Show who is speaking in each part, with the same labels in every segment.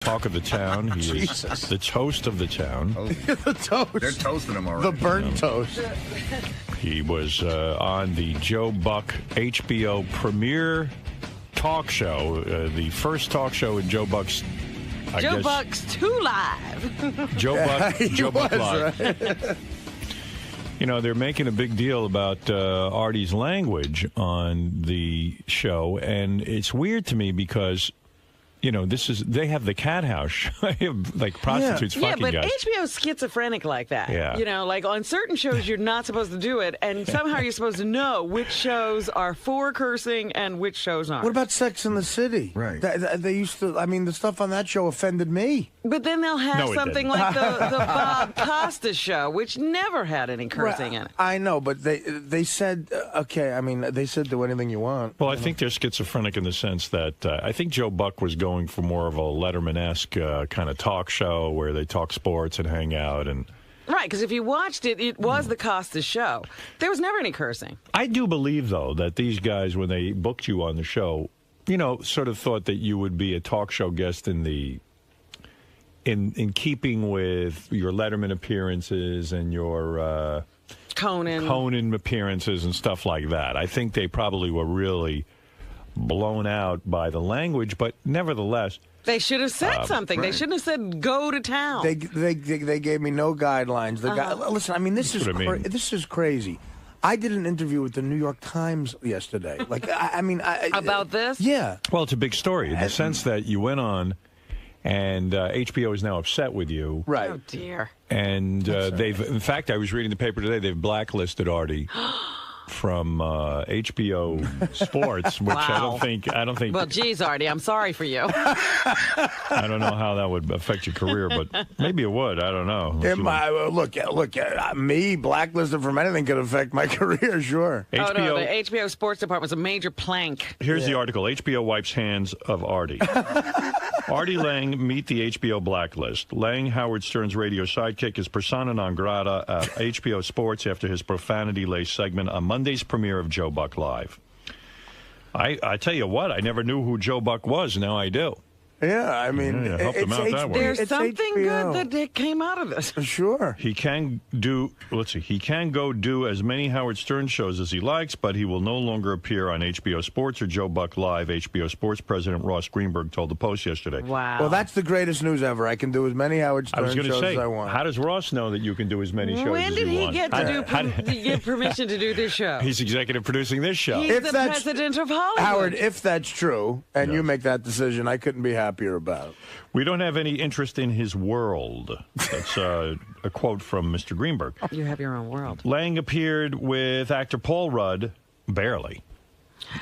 Speaker 1: Talk of the town. He is the toast of the toast.
Speaker 2: The toast.
Speaker 3: They're toasting him already.
Speaker 2: The burnt toast.
Speaker 1: He was on the Joe Buck HBO premiere talk show, the first talk show in Joe Buck's.
Speaker 4: Joe Buck's 2 Live.
Speaker 1: Joe Buck Live.
Speaker 2: Right.
Speaker 1: You know, they're making a big deal about Artie's language on the show, and it's weird to me because, you know, they have the cat house, like prostitutes fucking
Speaker 4: but
Speaker 1: guys.
Speaker 4: HBO's schizophrenic like that.
Speaker 1: Yeah.
Speaker 4: You know, like on certain shows you're not supposed to do it, and somehow you're supposed to know which shows are for cursing and which shows aren't.
Speaker 2: What about Sex and the City?
Speaker 3: Right.
Speaker 2: They used to, I mean, the stuff on that show offended me.
Speaker 4: But then they'll have
Speaker 1: No, it
Speaker 4: something
Speaker 1: didn't.
Speaker 4: like the Bob Costas show, which never had any cursing in it.
Speaker 2: I know, but they said, okay, I mean, they said do anything you want.
Speaker 1: Well, I think they're schizophrenic in the sense that I think Joe Buck was going for more of a Letterman-esque kind of talk show where they talk sports and hang out. And
Speaker 4: Right, because if you watched it, it was the Costas show. There was never any cursing.
Speaker 1: I do believe, though, that these guys, when they booked you on the show, you know, sort of thought that you would be a talk show guest in keeping with your Letterman appearances and your Conan appearances and stuff like that. I think they probably were really blown out by the language, but nevertheless,
Speaker 4: They should have said something.
Speaker 3: Right.
Speaker 4: They shouldn't have said "go to town."
Speaker 2: They gave me no guidelines. Listen, I mean, this
Speaker 1: That's
Speaker 2: is
Speaker 1: what I mean.
Speaker 2: this is crazy. I did an interview with the New York Times yesterday. Like, I mean,
Speaker 4: About this?
Speaker 2: Yeah.
Speaker 1: well, it's a big story in the sense that you went on, and HBO is now upset with you.
Speaker 2: Right.
Speaker 4: Oh dear.
Speaker 1: And they've, in fact, I was reading the paper today. They've blacklisted Artie from HBO Sports, which
Speaker 4: Wow.
Speaker 1: I don't think.
Speaker 4: Well, geez, Artie, I'm sorry for you.
Speaker 1: I don't know how that would affect your career, but maybe it would. I don't know.
Speaker 2: Look, me blacklisted from anything could affect my career, sure.
Speaker 4: Oh, no,
Speaker 1: HBO.
Speaker 4: the HBO Sports Department's a major plank.
Speaker 1: Here's the article. HBO wipes hands of Artie. Artie Lange meet the HBO blacklist. Lange, Howard Stern's radio sidekick, is persona non grata at HBO Sports after his profanity-laced segment on Monday's premiere of Joe Buck Live. I tell you what, I never knew who Joe Buck was. Now I do.
Speaker 2: Yeah, I mean,
Speaker 1: Yeah, help them out that way.
Speaker 4: There's
Speaker 2: it's
Speaker 4: something
Speaker 2: HBO.
Speaker 4: good that came out of this.
Speaker 2: Sure.
Speaker 1: He can do, he can go do as many Howard Stern shows as he likes, but he will no longer appear on HBO Sports or Joe Buck Live. HBO Sports President Ross Greenberg told the Post yesterday.
Speaker 4: Wow.
Speaker 2: Well, that's the greatest news ever. I can do as many Howard
Speaker 1: I was
Speaker 2: Stern
Speaker 1: going to
Speaker 2: shows
Speaker 1: say,
Speaker 2: as I want.
Speaker 1: how does Ross know that you can do as many shows
Speaker 4: When
Speaker 1: as
Speaker 4: did
Speaker 1: you
Speaker 4: he
Speaker 1: want?
Speaker 4: get to get permission to do this show?
Speaker 1: He's executive producing this show.
Speaker 4: He's
Speaker 2: If
Speaker 4: the
Speaker 2: that's-
Speaker 4: president of Hollywood.
Speaker 2: Howard, if that's true, and
Speaker 1: Yes.
Speaker 2: you make that decision, I couldn't be happier about it.
Speaker 1: We don't have any interest in his world. That's a quote from Mr. Greenberg.
Speaker 4: You have your own world.
Speaker 1: Lang appeared with actor Paul Rudd, barely.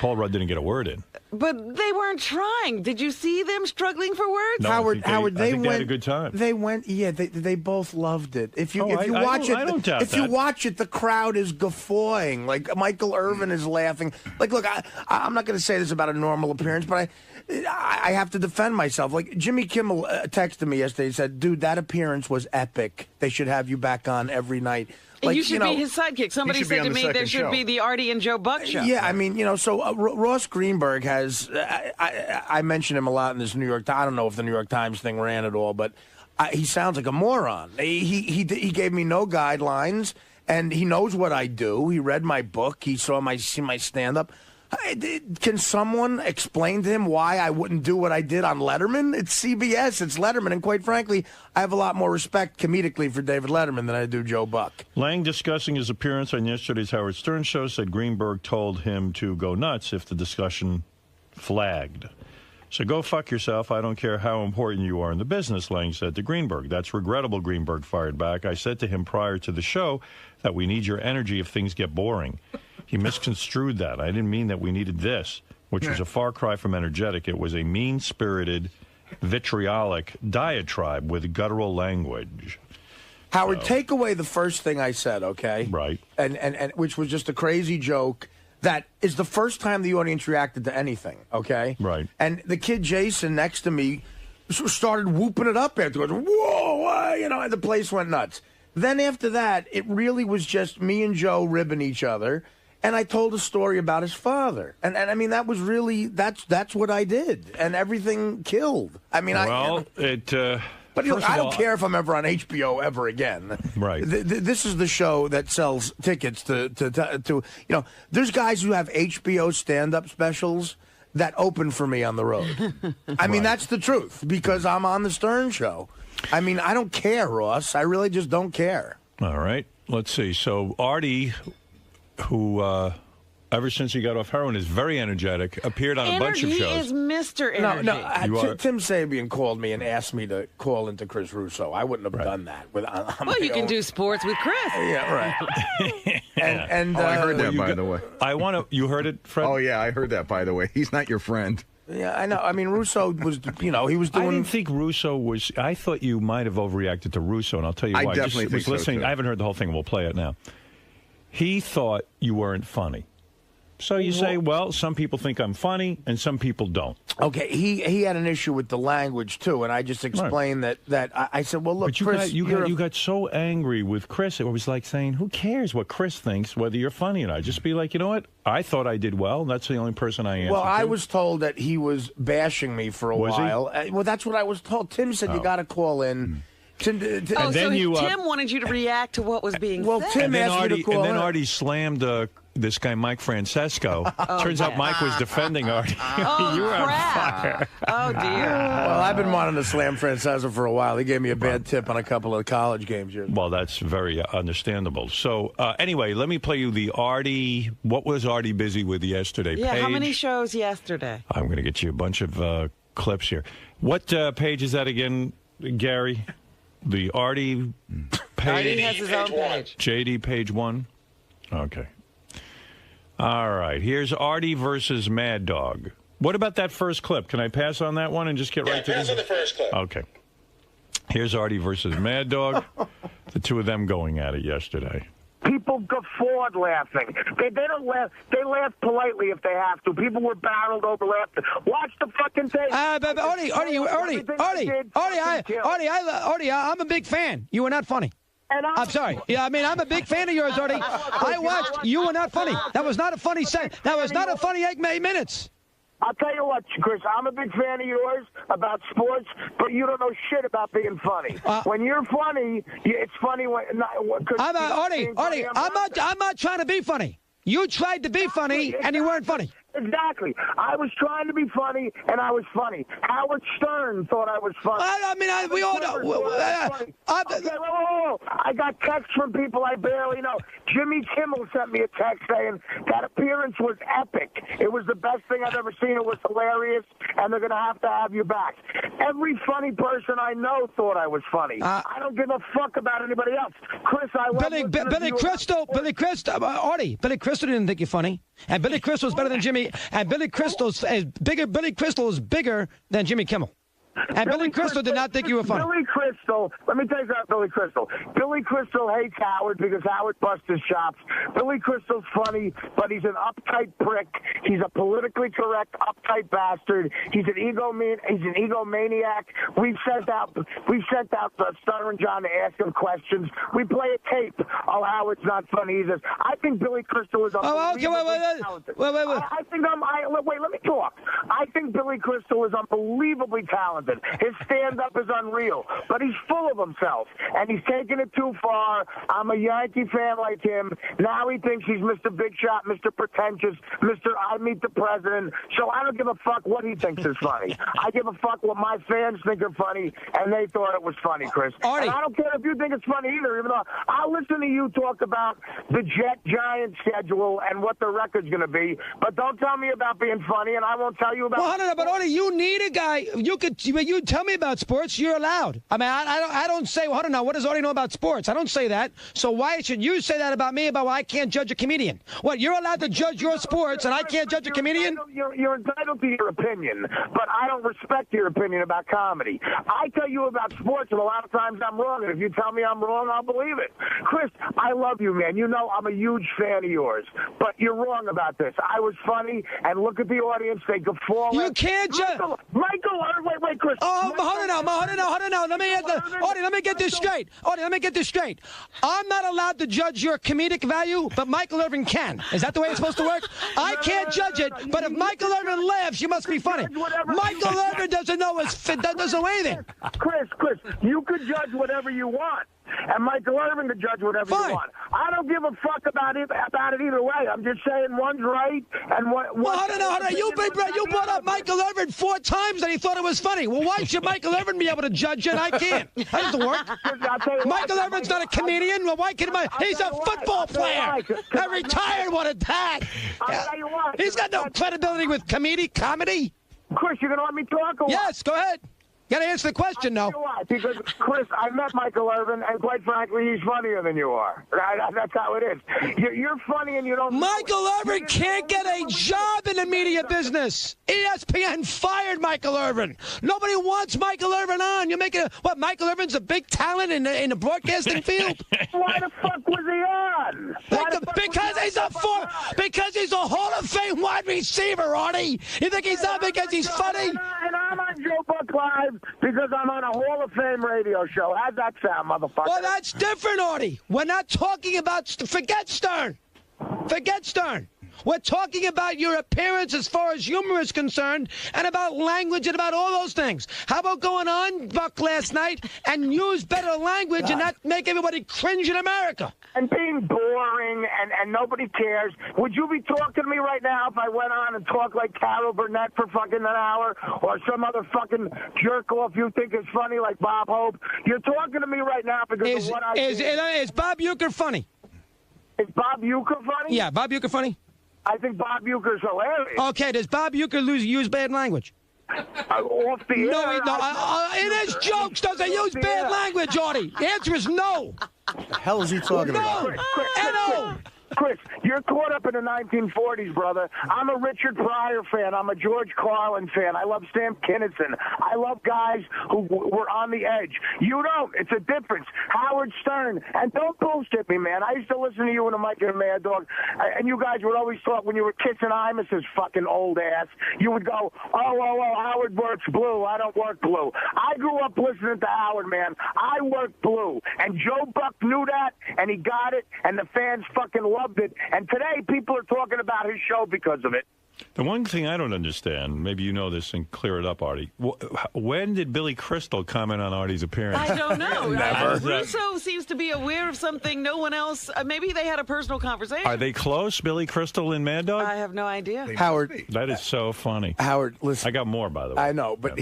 Speaker 1: Paul Rudd didn't get a word in.
Speaker 4: But they weren't trying. Did you see them struggling for words?
Speaker 1: No,
Speaker 2: Howard,
Speaker 1: I think
Speaker 2: they
Speaker 1: they
Speaker 2: went.
Speaker 1: had a good time.
Speaker 2: They went. Yeah, they both loved it. If you
Speaker 1: Oh,
Speaker 2: if you
Speaker 1: I
Speaker 2: watch
Speaker 1: don't-
Speaker 2: it,
Speaker 1: I don't doubt
Speaker 2: if you
Speaker 1: that.
Speaker 2: watch it, the crowd is guffawing. Like Michael Irvin is laughing. Like, look, I'm not going to say this about a normal appearance, but I have to defend myself. Like Jimmy Kimmel texted me yesterday. He said, "Dude, that appearance was epic. They should have you back on every night."
Speaker 4: And
Speaker 2: Like,
Speaker 4: you should be his sidekick. Somebody
Speaker 3: should be
Speaker 4: said
Speaker 3: on
Speaker 4: to
Speaker 3: the
Speaker 4: me there
Speaker 3: second
Speaker 4: should
Speaker 3: show.
Speaker 4: be the Artie and Joe Buck show.
Speaker 2: Yeah, I mean, so Ross Greenberg has, I mention him a lot in this New York Times. I don't know if the New York Times thing ran at all, but he sounds like a moron. He gave me no guidelines, and he knows what I do. He read my book. He saw my stand-up. Can someone explain to him why I wouldn't do what I did on Letterman? It's CBS, it's Letterman, and quite frankly, I have a lot more respect comedically for David Letterman than I do Joe Buck.
Speaker 1: Lang, discussing his appearance on yesterday's Howard Stern show, said Greenberg told him to go nuts if the discussion flagged. So go fuck yourself. I don't care how important you are in the business, Lang said to Greenberg. That's regrettable, Greenberg fired back. I said to him prior to the show that we need your energy if things get boring. He misconstrued that. I didn't mean that we needed this, which was a far cry from energetic. It was a mean-spirited, vitriolic diatribe with guttural language.
Speaker 2: Howard, take away the first thing I said, okay?
Speaker 1: Right.
Speaker 2: And which was just a crazy joke that is the first time the audience reacted to anything, okay?
Speaker 1: Right.
Speaker 2: And the kid Jason next to me started whooping it up afterwards. Whoa, and the place went nuts. Then after that, it really was just me and Joe ribbing each other. and I told a story about his father. And I mean, that was really, that's what I did. And everything killed. I mean, But look, I don't care if I'm ever on HBO ever again.
Speaker 1: Right.
Speaker 2: This is the show that sells tickets to there's guys who have HBO stand-up specials that open for me on the road. I mean, that's the truth, because I'm on the Stern Show. I mean, I don't care, Ross. I really just don't care.
Speaker 1: All right. Let's see. So Artie, who ever since he got off heroin is very energetic, appeared on a bunch of shows.
Speaker 4: He is Mr. Energy.
Speaker 2: No, Tim Sabian called me and asked me to call into Chris Russo. I wouldn't have done that.
Speaker 4: Well, you can do sports with Chris.
Speaker 2: Yeah, right. and
Speaker 3: I heard that, by the way.
Speaker 1: You heard it, Fred?
Speaker 3: Oh, yeah, I heard that, by the way. He's not your friend.
Speaker 2: Yeah, I know. I mean, Russo was, he was doing...
Speaker 1: I didn't think Russo was... I thought you might have overreacted to Russo, and I'll tell you why.
Speaker 3: I definitely think so, too.
Speaker 1: I haven't heard the whole thing. We'll play it now. He thought you weren't funny. So you say, well, some people think I'm funny, and some people don't.
Speaker 2: Okay, he had an issue with the language, too, and I just explained that I said, well, look,
Speaker 1: but
Speaker 2: Chris...
Speaker 1: you got so angry with Chris, it was like saying, who cares what Chris thinks, whether you're funny or not? Just be like, you know what? I thought I did well. That's the only person I answered
Speaker 2: Well, I
Speaker 1: to.
Speaker 2: was told that he was bashing me for a while. Well, that's what I was told. Tim said you got to call in...
Speaker 1: Tim
Speaker 4: wanted you to react to what was being said.
Speaker 2: Well, Tim asked me to call in.
Speaker 1: And then Artie slammed this guy, Mike Francesco. Turns out Mike was defending Artie. You were on fire.
Speaker 4: Oh, dear.
Speaker 2: Well, I've been wanting to slam Francesco for a while. He gave me a bad tip on a couple of college games here.
Speaker 1: Well, that's very understandable. So, anyway, let me play you the Artie. What was Artie busy with yesterday?
Speaker 4: Yeah,
Speaker 1: page.
Speaker 4: How many shows yesterday?
Speaker 1: I'm going to get you a bunch of clips here. What page is that again, Gary? The Artie page.
Speaker 4: Artie has his own page.
Speaker 1: JD page 1. Okay. All right. Here's Artie versus Mad Dog. What about that first clip? Can I pass on that one and just get right to
Speaker 5: pass on the first clip.
Speaker 1: Okay. Here's Artie versus Mad Dog. The two of them going at it yesterday.
Speaker 6: People guffawed laughing. They don't laugh. They laugh politely if they have to. People were barreled over laughing. Watch the fucking tape.
Speaker 7: Artie, I'm a big fan. You were not funny. I'm sorry. Yeah, I mean, I'm a big fan of yours, Artie. I watched. You were not funny. That was not a funny set. That was not a funny 8 minutes.
Speaker 6: I'll tell you what, Chris, I'm a big fan of yours about sports, but you don't know shit about being funny. When you're funny, it's funny when...
Speaker 7: Artie, I'm not trying to be funny. You tried to be funny, and you weren't funny.
Speaker 6: Exactly. I was trying to be funny, and I was funny. Howard Stern thought I was funny.
Speaker 7: We all know.
Speaker 6: I got texts from people I barely know. Jimmy Kimmel sent me a text saying that appearance was epic. It was the best thing I've ever seen. It was hilarious, and they're going to have you back. Every funny person I know thought I was funny. I don't give a fuck about anybody else. Chris, I love
Speaker 7: Billy Crystal, Artie, Billy Crystal didn't think you're funny, and Billy Crystal's better than Jimmy. And Billy Crystal is bigger. Billy Crystal is bigger than Jimmy Kimmel. And Billy Crystal did not think you were funny.
Speaker 6: Billy Crystal, let me tell you about Billy Crystal. Billy Crystal hates Howard because Howard busts his chops. Billy Crystal's funny, but he's an uptight prick. He's a politically correct, uptight bastard. He's an egomaniac. We've sent out Stunner and John to ask him questions. We play a tape. Oh, Howard's not funny. He says, I think Billy Crystal is unbelievably talented.
Speaker 7: Wait.
Speaker 6: Wait, let me talk. I think Billy Crystal is unbelievably talented. His stand-up is unreal, but he's full of himself, and he's taking it too far. I'm a Yankee fan like him. Now he thinks he's Mr. Big Shot, Mr. Pretentious, Mr. I Meet the President. So I don't give a fuck what he thinks is funny. I give a fuck what my fans think are funny, and they thought it was funny, Chris.
Speaker 7: Artie.
Speaker 6: And I don't care if you think it's funny either, even though I'll listen to you talk about the Jet-Giant schedule and what the record's going to be, but don't tell me about being funny, and I won't tell you about...
Speaker 7: Well, no, but Artie, you need a guy. You tell me about sports, you're allowed. I mean, I don't say, well, I don't know, what does Artie know about sports? I don't say that. So why should you say that about me, about why I can't judge a comedian? What, you're allowed to judge your sports and I can't judge a comedian?
Speaker 6: You're entitled to your opinion, but I don't respect your opinion about comedy. I tell you about sports, and a lot of times I'm wrong, and if you tell me I'm wrong, I'll believe it. Chris, I love you, man. You know I'm a huge fan of yours, but you're wrong about this. I was funny, and look at the audience. They guffaw.
Speaker 7: You can't judge.
Speaker 6: Michael, wait, Crystal.
Speaker 7: Oh, hold on now. Let me get this straight. Artie, let me get this straight. I'm not allowed to judge your comedic value, but Michael Irvin can. Is that the way it's supposed to work? I can't judge it, but if Michael Irvin laughs, you must be funny. Michael Irvin doesn't know anything.
Speaker 6: Chris, you could judge whatever you want. And Michael Irvin could judge whatever you want. I don't give a fuck about it either way. I'm just saying one's right and one.
Speaker 7: Well, hold on. You brought up Michael Irvin 4 times and he thought it was funny. Well, why should Michael Irvin be able to judge it? I can't. That doesn't work. Michael Irvin's not a comedian. Well, why can't he's a football player. A retired one at that. He's got no credibility with comedy.
Speaker 6: Chris, you gonna let me talk? Or
Speaker 7: yes, go ahead. Got to answer the question, though.
Speaker 6: Because, Chris, I met Michael Irvin, and quite frankly, he's funnier than you are. That's how it is. You're funny, and you don't.
Speaker 7: Michael Irvin can't get a job in the media business. ESPN fired Michael Irvin. Nobody wants Michael Irvin on. You're making Michael Irvin's a big talent in the broadcasting field.
Speaker 6: Why the fuck was he on?
Speaker 7: Because he's a Hall of Fame wide receiver, Artie. You think he's on because he's funny?
Speaker 6: And I'm on Joe Buck Live because I'm on a Hall of Fame radio show. How'd that sound, motherfucker?
Speaker 7: Well, that's different, Artie. We're not talking about forget Stern. We're talking about your appearance as far as humor is concerned and about language and about all those things. How about going on, Buck, last night and use better language and not make everybody cringe in America?
Speaker 6: And being boring and nobody cares. Would you be talking to me right now if I went on and talked like Carol Burnett for fucking an hour or some other fucking jerk-off you think is funny like Bob Hope? You're talking to me right now because of what I did.
Speaker 7: Is Bob Uecker funny?
Speaker 6: Is Bob Uecker funny?
Speaker 7: Yeah, Bob Uecker funny?
Speaker 6: I think Bob Uecker's hilarious.
Speaker 7: Okay, does Bob Uecker use bad language?
Speaker 6: Off the air.
Speaker 7: No. In his jokes, does he use bad language, Artie? The answer is no.
Speaker 2: What the hell is he talking about?
Speaker 6: Chris, you're caught up in the 1940s, brother. I'm a Richard Pryor fan. I'm a George Carlin fan. I love Sam Kinison. I love guys who were on the edge. You don't. It's a difference. Howard Stern. And don't bullshit me, man. I used to listen to you and the Mike and the Mad Dog, and you guys would always talk when you were kissing Imus's fucking old ass. You would go, oh, Howard works blue. I don't work blue. I grew up listening to Howard, man. I work blue. And Joe Buck knew that, and he got it, and the fans fucking loved it. And today, people are talking about his show because of it.
Speaker 1: The one thing I don't understand, maybe you know this and clear it up, Artie. When did Billy Crystal comment on Artie's appearance?
Speaker 4: I don't know.
Speaker 2: Never.
Speaker 4: Russo seems to be aware of something no one else. Maybe they had a personal conversation.
Speaker 1: Are they close, Billy Crystal and Mad Dog?
Speaker 4: I have no idea.
Speaker 2: Howard.
Speaker 1: That is so funny.
Speaker 2: Howard, listen.
Speaker 1: I got more, by the way.
Speaker 2: I know, but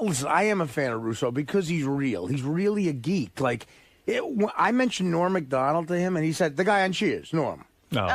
Speaker 2: listen, I am a fan of Russo because he's real. He's really a geek. I mentioned Norm Macdonald to him, and he said, the guy on Cheers, Norm.
Speaker 1: No.
Speaker 2: You know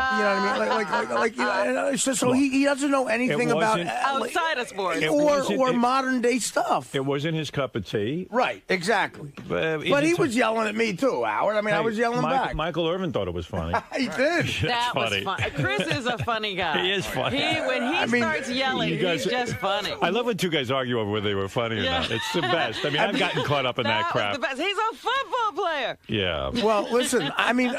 Speaker 2: what I mean? So he doesn't know anything about
Speaker 4: outside of sports
Speaker 2: or modern day stuff.
Speaker 1: It wasn't his cup of tea.
Speaker 2: Right, exactly. But he was yelling at me too, Howard. I mean, I was yelling back.
Speaker 1: Michael Irvin thought it was funny.
Speaker 2: He did.
Speaker 4: That
Speaker 1: funny.
Speaker 4: was fun. Chris is a funny guy.
Speaker 1: He is funny.
Speaker 4: When he starts yelling, he's just funny.
Speaker 1: I love when two guys argue over whether they were funny or not. It's the best. I mean, I've gotten caught up in that crap.
Speaker 4: Was the best. He's a football player.
Speaker 1: Yeah.
Speaker 2: Well, listen, I mean,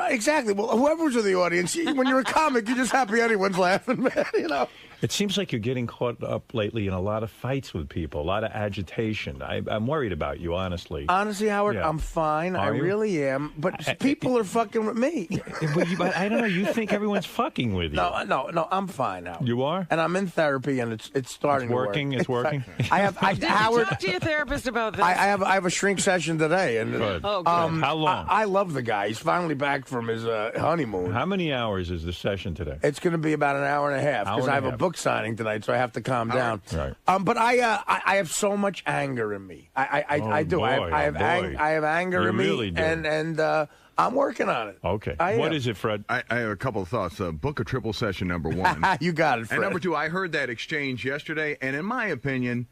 Speaker 2: exactly. Well, whoever's in the audience, when you're a comic, you're just happy anyone's laughing, man, you know.
Speaker 1: It seems like you're getting caught up lately in a lot of fights with people, a lot of agitation. I'm worried about you, honestly.
Speaker 2: Honestly, Howard,
Speaker 1: Yeah.
Speaker 2: I'm fine. I
Speaker 1: you?
Speaker 2: really am. But people are fucking with me.
Speaker 1: But I don't know. You think everyone's fucking with you.
Speaker 2: No, I'm fine now.
Speaker 1: You are?
Speaker 2: And I'm in therapy, and it's starting
Speaker 1: It's working?
Speaker 2: to work.
Speaker 1: It's working?
Speaker 4: Did
Speaker 2: Howard,
Speaker 4: you talk to your therapist about this?
Speaker 2: I have a shrink session today. And
Speaker 1: Good.
Speaker 4: Oh, good.
Speaker 1: How long?
Speaker 2: I love the guy. He's finally back from his honeymoon.
Speaker 1: How many hours is the session today?
Speaker 2: It's going to be about an hour and a half because I have a book signing tonight, so I have to calm down.
Speaker 1: Right.
Speaker 2: But I have so much anger in me. I do.
Speaker 1: Boy,
Speaker 2: I have anger
Speaker 1: You
Speaker 2: in me,
Speaker 1: really do.
Speaker 2: and I'm working on it.
Speaker 1: Okay.
Speaker 2: I
Speaker 1: What
Speaker 2: am.
Speaker 1: is it, Fred?
Speaker 3: I have a couple of thoughts. Book a triple session, number one.
Speaker 2: You got it, Fred.
Speaker 3: And number two, I heard that exchange yesterday, and in my opinion,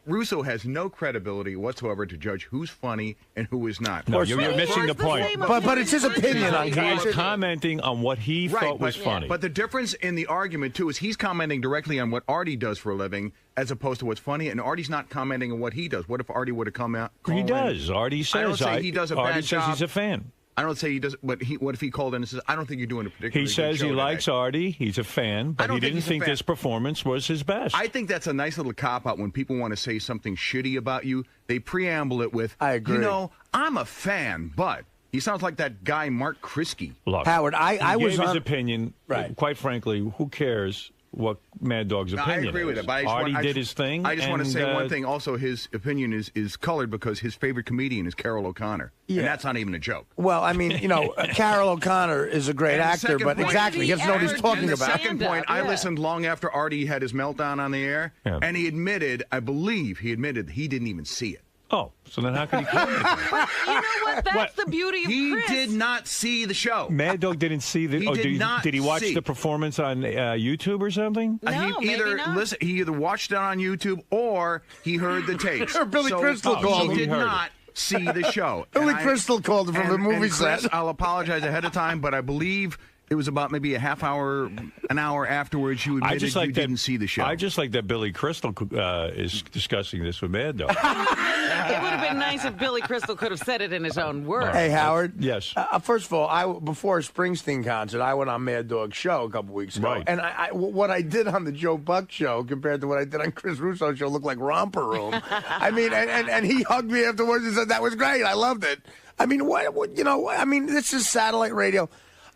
Speaker 3: Russo has no credibility whatsoever to judge who's funny and who is not.
Speaker 1: No, you're missing the point.
Speaker 2: But it's his opinion on
Speaker 1: He's commenting on what he thought was funny.
Speaker 3: But the difference in the argument, too, is he's commenting directly on what Artie does for a living as opposed to what's funny, and Artie's not commenting on what he does. What if Artie would have come out?
Speaker 1: He does. Artie says
Speaker 3: I don't say he does a
Speaker 1: Artie
Speaker 3: bad
Speaker 1: says
Speaker 3: job.
Speaker 1: he's a fan.
Speaker 3: I don't say he does, but what if he called in and says, I don't think you're doing a particularly
Speaker 1: He says
Speaker 3: good show
Speaker 1: he
Speaker 3: today.
Speaker 1: likes Artie. He's a fan, but he didn't think this performance was his best.
Speaker 3: I think that's a nice little cop-out when people want to say something shitty about you. They preamble it with,
Speaker 2: I agree.
Speaker 3: You know, I'm a fan, but... He sounds like that guy, Mark Krisky.
Speaker 1: Look,
Speaker 2: Howard, I
Speaker 1: he
Speaker 2: was
Speaker 1: gave his
Speaker 2: on...
Speaker 1: opinion.
Speaker 2: Right.
Speaker 1: Quite frankly, who cares what Mad Dog's opinion
Speaker 3: I agree with
Speaker 1: is?
Speaker 3: it. But
Speaker 1: Artie did his thing.
Speaker 3: I just want to
Speaker 1: and,
Speaker 3: say one thing. Also, his opinion is colored because his favorite comedian is Carol O'Connor.
Speaker 2: Yeah.
Speaker 3: And that's not even a joke.
Speaker 2: Well, I mean, you know, Carol O'Connor is a great
Speaker 3: And the
Speaker 2: actor,
Speaker 3: second
Speaker 2: but
Speaker 3: point-
Speaker 2: exactly, he doesn't know what he's talking
Speaker 3: And the
Speaker 2: about.
Speaker 3: second point, I
Speaker 4: Yeah.
Speaker 3: listened long after Artie had his meltdown on the air, and he admitted, I believe he admitted he didn't even see it.
Speaker 1: Oh, so then how could he claim it?
Speaker 4: You know what? That's the beauty of
Speaker 3: He
Speaker 4: Chris.
Speaker 3: did not see the show.
Speaker 1: Mad Dog didn't see the.
Speaker 3: He did not
Speaker 1: Did he watch
Speaker 3: see.
Speaker 1: the performance on YouTube or something?
Speaker 4: No,
Speaker 3: he either
Speaker 4: maybe not.
Speaker 3: he either watched it on YouTube or he heard the tapes.
Speaker 2: Or Billy Crystal called
Speaker 3: He
Speaker 2: him.
Speaker 3: did
Speaker 1: He heard
Speaker 3: not see the show.
Speaker 2: Billy
Speaker 3: And
Speaker 2: Crystal called him from the movie
Speaker 3: and Chris,
Speaker 2: set.
Speaker 3: I'll apologize ahead of time, but I believe it was about maybe a half hour, an hour afterwards you admitted you didn't see the show.
Speaker 1: I just like that Billy Crystal is discussing this with Mad Dog.
Speaker 4: It would have been nice if Billy Crystal could have said it in his own words.
Speaker 2: Hey, Howard.
Speaker 1: Yes.
Speaker 2: First of all, before a Springsteen concert, I went on Mad Dog's show a couple weeks ago.
Speaker 1: Right.
Speaker 2: And what I did on the Joe Buck show compared to what I did on Chris Russo's show looked like Romper Room. I mean, and he hugged me afterwards and said, that was great. I loved it. I mean, what you know, I mean, this is satellite radio.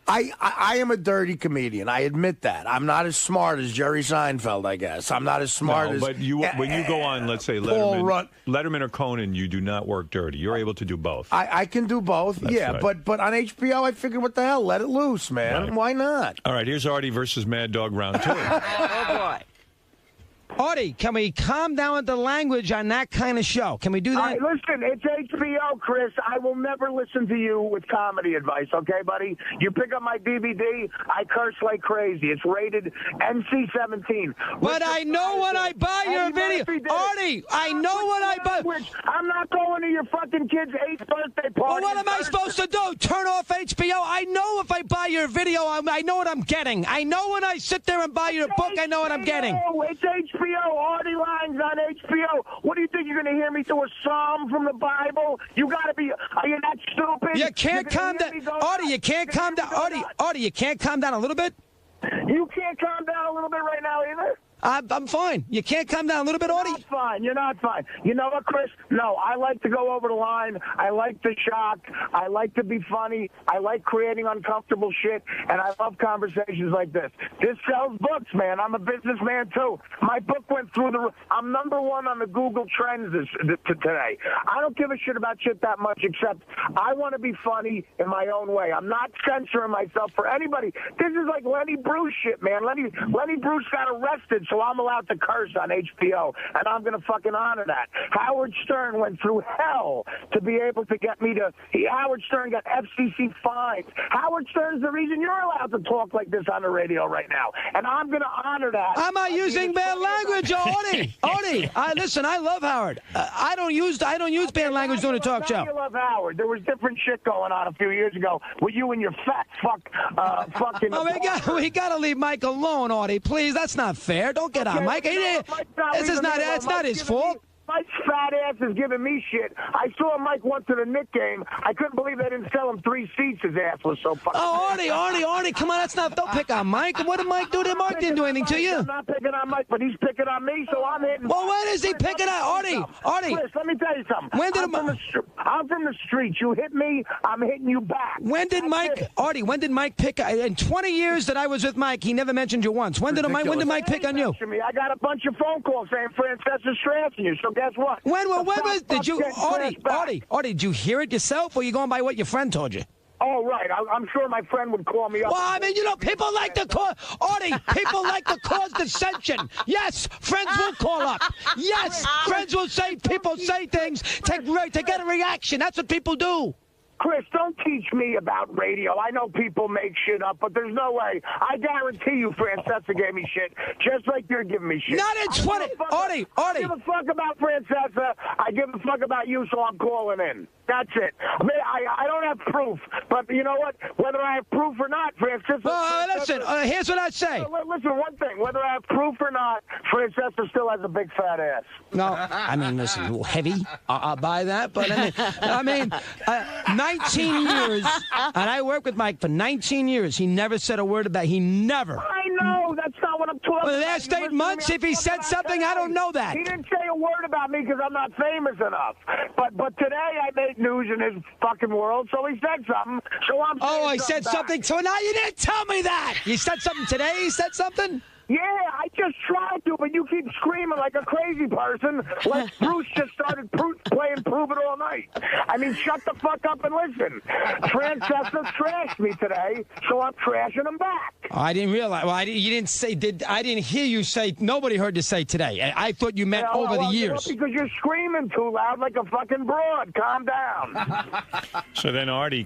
Speaker 2: I am a dirty comedian. I admit that. I'm not as smart as Jerry Seinfeld, I guess. I'm not as smart as...
Speaker 1: But when you go on, let's say,
Speaker 2: Paul
Speaker 1: Letterman or Conan, you do not work dirty. You're able to do both.
Speaker 2: I can do both,
Speaker 1: That's
Speaker 2: yeah.
Speaker 1: right.
Speaker 2: But on HBO, I figured, what the hell? Let it loose, man.
Speaker 1: Right.
Speaker 2: Why not?
Speaker 1: All right, here's Artie versus Mad Dog round 2.
Speaker 4: Oh, boy.
Speaker 7: Artie, can we calm down with the language on that kind of show? Can we do that?
Speaker 6: Listen, it's HBO, Chris. I will never listen to you with comedy advice, okay, buddy? You pick up my DVD, I curse like crazy. It's rated NC-17.
Speaker 7: But I know when I buy your video. Artie, I know when I buy.
Speaker 6: I'm not going to your fucking kid's 8th birthday party.
Speaker 7: Well, what am I supposed to do? Turn off HBO? I know if I buy your video, I know what I'm getting. I know when I sit there and buy your book, I know what I'm getting.
Speaker 6: It's HBO. Artie Lange on HBO. What do you think? You're going to hear me through a psalm from the Bible? You got to be. Are you that stupid?
Speaker 7: You can't calm down. Artie, you can't calm down. Artie, you can't calm down a little bit?
Speaker 6: You can't calm down a little bit right now either?
Speaker 7: I'm fine. You can't calm down a little bit, Artie?
Speaker 6: You're not fine. You're not fine. You know what, Chris? No, I like to go over the line. I like to shock. I like to be funny. I like creating uncomfortable shit, and I love conversations like this. This sells books, man. I'm a businessman, too. My book went through the roof. I'm #1 on the Google Trends today. I don't give a shit about shit that much, except I want to be funny in my own way. I'm not censoring myself for anybody. This is like Lenny Bruce shit, man. Lenny Bruce got arrested, so I'm allowed to curse on HBO, and I'm going to fucking honor that. Howard Stern went through hell to be able to get me to... Howard Stern got FCC fines. Howard Stern's the reason you're allowed to talk like this on the radio right now, and I'm going to honor that.
Speaker 7: I'm not using bad language, Artie. Artie, listen, I love Howard. I don't use bad language during a talk show.
Speaker 6: You love Howard. There was different shit going on a few years ago with you and your fat fucking...
Speaker 7: Oh, we got to leave Mike alone, Artie. Please, that's not fair. Don't get on Mike. It's not his fault.
Speaker 6: Mike's fat ass is giving me shit. I saw Mike once at a Knick game. I couldn't believe they didn't sell him 3 seats. His ass was so fucking...
Speaker 7: Oh, Artie, come on. Don't pick on Mike. What did Mike do? Mike didn't do anything to you.
Speaker 6: I'm not picking on Mike, but he's picking on me, so I'm hitting...
Speaker 7: Well, when is he picking on Artie?
Speaker 6: Chris, let me tell you something. I'm from the streets. You hit me, I'm hitting you back.
Speaker 7: When did Mike pick... In 20 years that I was with Mike, he never mentioned you once. When did Mike pick on you?
Speaker 6: I got a bunch of phone calls saying Francesca's stressing you, so guess what?
Speaker 7: Did you... Artie, did you hear it yourself, or you going by what your friend told you?
Speaker 6: Oh, right. I'm sure my friend would call me up.
Speaker 7: Well, I mean, people like to cause... Artie, people like to cause dissension. Yes, friends will call up. Yes, friends will say... People say things to get a reaction. That's what people do.
Speaker 6: Chris, don't teach me about radio. I know people make shit up, but there's no way. I guarantee you Francesca gave me shit, just like you're giving me shit.
Speaker 7: Not in 20... Artie.
Speaker 6: I give a fuck about Francesca. I give a fuck about you, so I'm calling in. That's it. I mean, I don't have proof, but you know what? Whether I have proof or not, Francesca...
Speaker 7: listen, here's what I'd say.
Speaker 6: Listen, one thing. Whether I have proof or not, Francesca still has a big fat ass.
Speaker 7: No, I mean, listen, heavy. I'll buy that, but I mean, 19 years, and I worked with Mike for 19 years. He never said a word about it. He never.
Speaker 6: I know. That's not what I'm talking
Speaker 7: Well, the
Speaker 6: about.
Speaker 7: last
Speaker 6: You
Speaker 7: 8
Speaker 6: listen to
Speaker 7: months,
Speaker 6: me,
Speaker 7: if he
Speaker 6: I'm
Speaker 7: said
Speaker 6: talking
Speaker 7: something,
Speaker 6: about
Speaker 7: I don't know that.
Speaker 6: He didn't say a word about me because I'm not famous enough. But today I made news in his fucking world, so he said something. So I'm
Speaker 7: Oh, I
Speaker 6: saying
Speaker 7: said
Speaker 6: back.
Speaker 7: something. So now you didn't tell me that. You said something today? You said something?
Speaker 6: Yeah, I just tried to, but you keep screaming like a crazy person, like Bruce just started playing Prove It all night. I mean, shut the fuck up and listen. Francesca trashed me today, so I'm trashing him back.
Speaker 7: Oh, I didn't realize. Well, you didn't say. I didn't hear you say. Nobody heard you say today. I thought you meant over the years.
Speaker 6: Because you're screaming too loud like a fucking broad. Calm down.
Speaker 1: So then Artie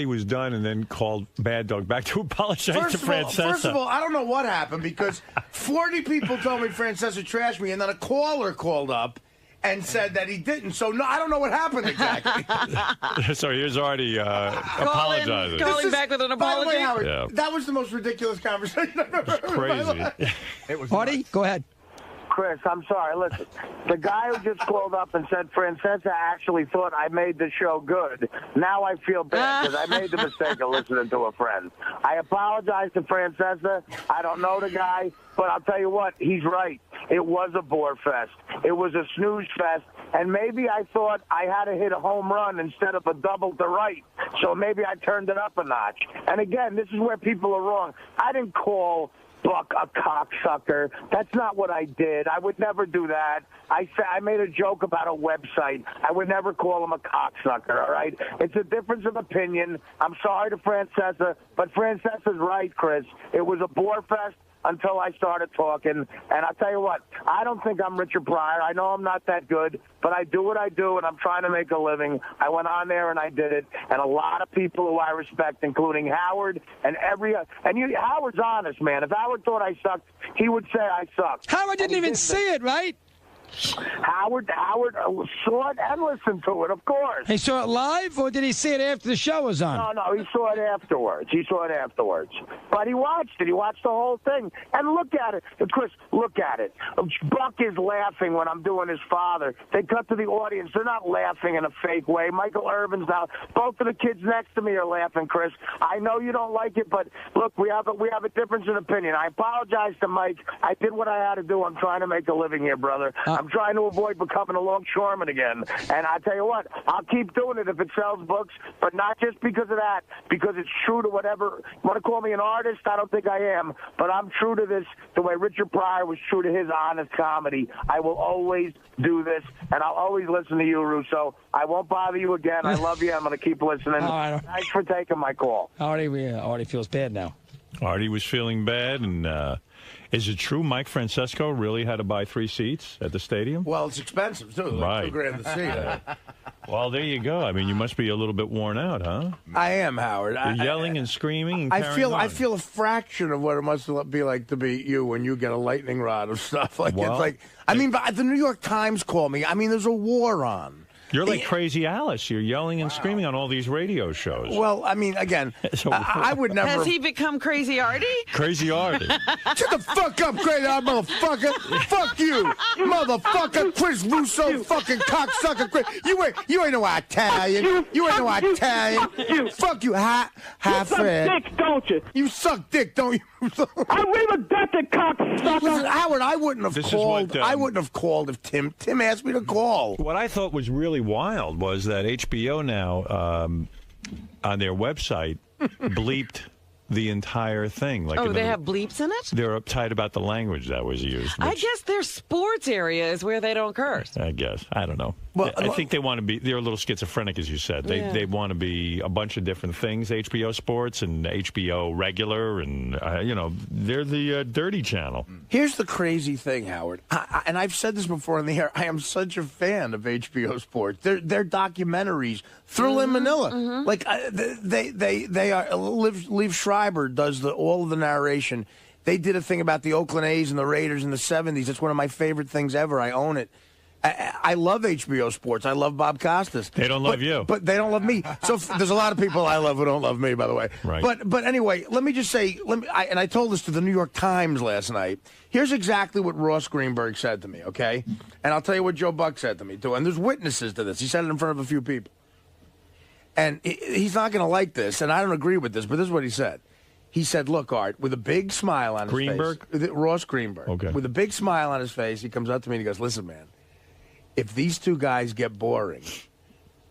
Speaker 1: was done and then called Bad Dog back to apologize to Francesca.
Speaker 2: First of all, I don't know what happened because 40 people told me Francesca trashed me, and then a caller called up and said that he didn't. So no, I don't know what happened exactly.
Speaker 1: So here's Artie apologizing.
Speaker 4: Calling back with an
Speaker 2: By the
Speaker 4: apology.
Speaker 2: way, Howard,
Speaker 1: Yeah.
Speaker 2: that was the most ridiculous conversation I've ever heard in my life.
Speaker 1: Crazy.
Speaker 3: It was
Speaker 7: Artie,
Speaker 3: nuts.
Speaker 7: go ahead.
Speaker 6: Chris, I'm sorry. Listen, the guy who just called up and said Francesca actually thought I made the show good. Now I feel bad because I made the mistake of listening to a friend. I apologize to Francesca. I don't know the guy, but I'll tell you what, he's right. It was a bore fest. It was a snooze fest, and maybe I thought I had to hit a home run instead of a double to right. So maybe I turned it up a notch. And again, this is where people are wrong. I didn't call Buck a cocksucker. That's not what I did. I would never do that. I made a joke about a website. I would never call him a cocksucker, all right? It's a difference of opinion. I'm sorry to Francesca, but Francesca's right, Chris. It was a bore fest until I started talking. And I'll tell you what, I don't think I'm Richard Pryor. I know I'm not that good, but I do what I do, and I'm trying to make a living. I went on there, and I did it. And a lot of people who I respect, including Howard and Howard's honest, man. If Howard thought I sucked, he would say I sucked.
Speaker 7: Howard didn't even see it, right?
Speaker 6: Howard saw it and listened to it, of course.
Speaker 7: He saw it live, or did he see it after the show was on?
Speaker 6: No, he saw it afterwards. But he watched it. He watched the whole thing. And look at it. Chris, look at it. Buck is laughing when I'm doing his father. They cut to the audience. They're not laughing in a fake way. Michael Irvin's now. Both of the kids next to me are laughing, Chris. I know you don't like it, but look, we have a difference in opinion. I apologize to Mike. I did what I had to do. I'm trying to make a living here, brother. I'm trying to avoid becoming a longshoreman again. And I tell you what, I'll keep doing it if it sells books, but not just because of that, because it's true to whatever. You want to call me an artist? I don't think I am, but I'm true to this the way Richard Pryor was true to his honest comedy. I will always do this, and I'll always listen to you, Russo. I won't bother you again. I love you. I'm going to keep listening. Thanks for taking my call.
Speaker 7: Artie feels bad now.
Speaker 1: Artie was feeling bad, and is it true Mike Francesco really had to buy 3 seats at the stadium?
Speaker 2: Well, it's expensive, too.
Speaker 1: Right.
Speaker 2: Like $2,000 to see.
Speaker 1: Well, there you go. I mean, you must be a little bit worn out, huh?
Speaker 2: I am, Howard.
Speaker 1: You're yelling and screaming and carrying
Speaker 2: I
Speaker 1: on.
Speaker 2: feel a fraction of what it must be like to be you when you get a lightning rod of stuff. Like
Speaker 1: Well,
Speaker 2: it's like, I mean, the New York Times called me. I mean, there's a war on.
Speaker 1: You're like Crazy Alice. You're yelling and screaming on all these radio shows.
Speaker 2: Well, I mean, again,
Speaker 1: So-
Speaker 2: I would never.
Speaker 4: Has he become Crazy Artie?
Speaker 1: Crazy Artie.
Speaker 2: Shut the fuck up, crazy motherfucker! Fuck you, motherfucker! Chris Russo, fucking cocksucker! Chris, you ain't no Italian. You ain't no Italian. Fuck you, hi, Fred.
Speaker 6: Dick, don't you?
Speaker 2: You suck dick, don't you?
Speaker 6: I leave a death cocksucker.
Speaker 2: Listen, Howard, I wouldn't have
Speaker 1: This is
Speaker 2: called.
Speaker 1: what,
Speaker 2: I wouldn't have called if Tim asked me to call.
Speaker 1: What I thought was really wild was that HBO now, on their website, bleeped the entire thing. Like
Speaker 4: Oh, they have bleeps in it?
Speaker 1: They're uptight about the language that was used.
Speaker 4: I
Speaker 1: which-
Speaker 4: guess their sports area is where they don't curse.
Speaker 1: I guess. I don't know.
Speaker 2: Well,
Speaker 1: I think they want to be, they're a little schizophrenic, as you said. They want to be a bunch of different things, HBO Sports and HBO Regular, and, they're the dirty channel.
Speaker 2: Here's the crazy thing, Howard, and I've said this before on the air. I am such a fan of HBO Sports. Their documentaries, Thriller in Manila, like they are. Liv Schreiber does all of the narration. They did a thing about the Oakland A's and the Raiders in the '70s. It's one of my favorite things ever. I own it. I love HBO Sports. I love Bob Costas.
Speaker 1: They don't love you.
Speaker 2: But they don't love me. So there's a lot of people I love who don't love me, by the way.
Speaker 1: Right.
Speaker 2: But anyway, let me just say, and I told this to the New York Times last night. Here's exactly what Ross Greenberg said to me, okay? And I'll tell you what Joe Buck said to me, too. And there's witnesses to this. He said it in front of a few people. And he's not going to like this, and I don't agree with this, but this is what he said. He said, look, Art, with a big smile on his face. Ross Greenberg.
Speaker 1: Okay.
Speaker 2: With a big smile on his face, he comes up to me and he goes, listen, man, if these two guys get boring,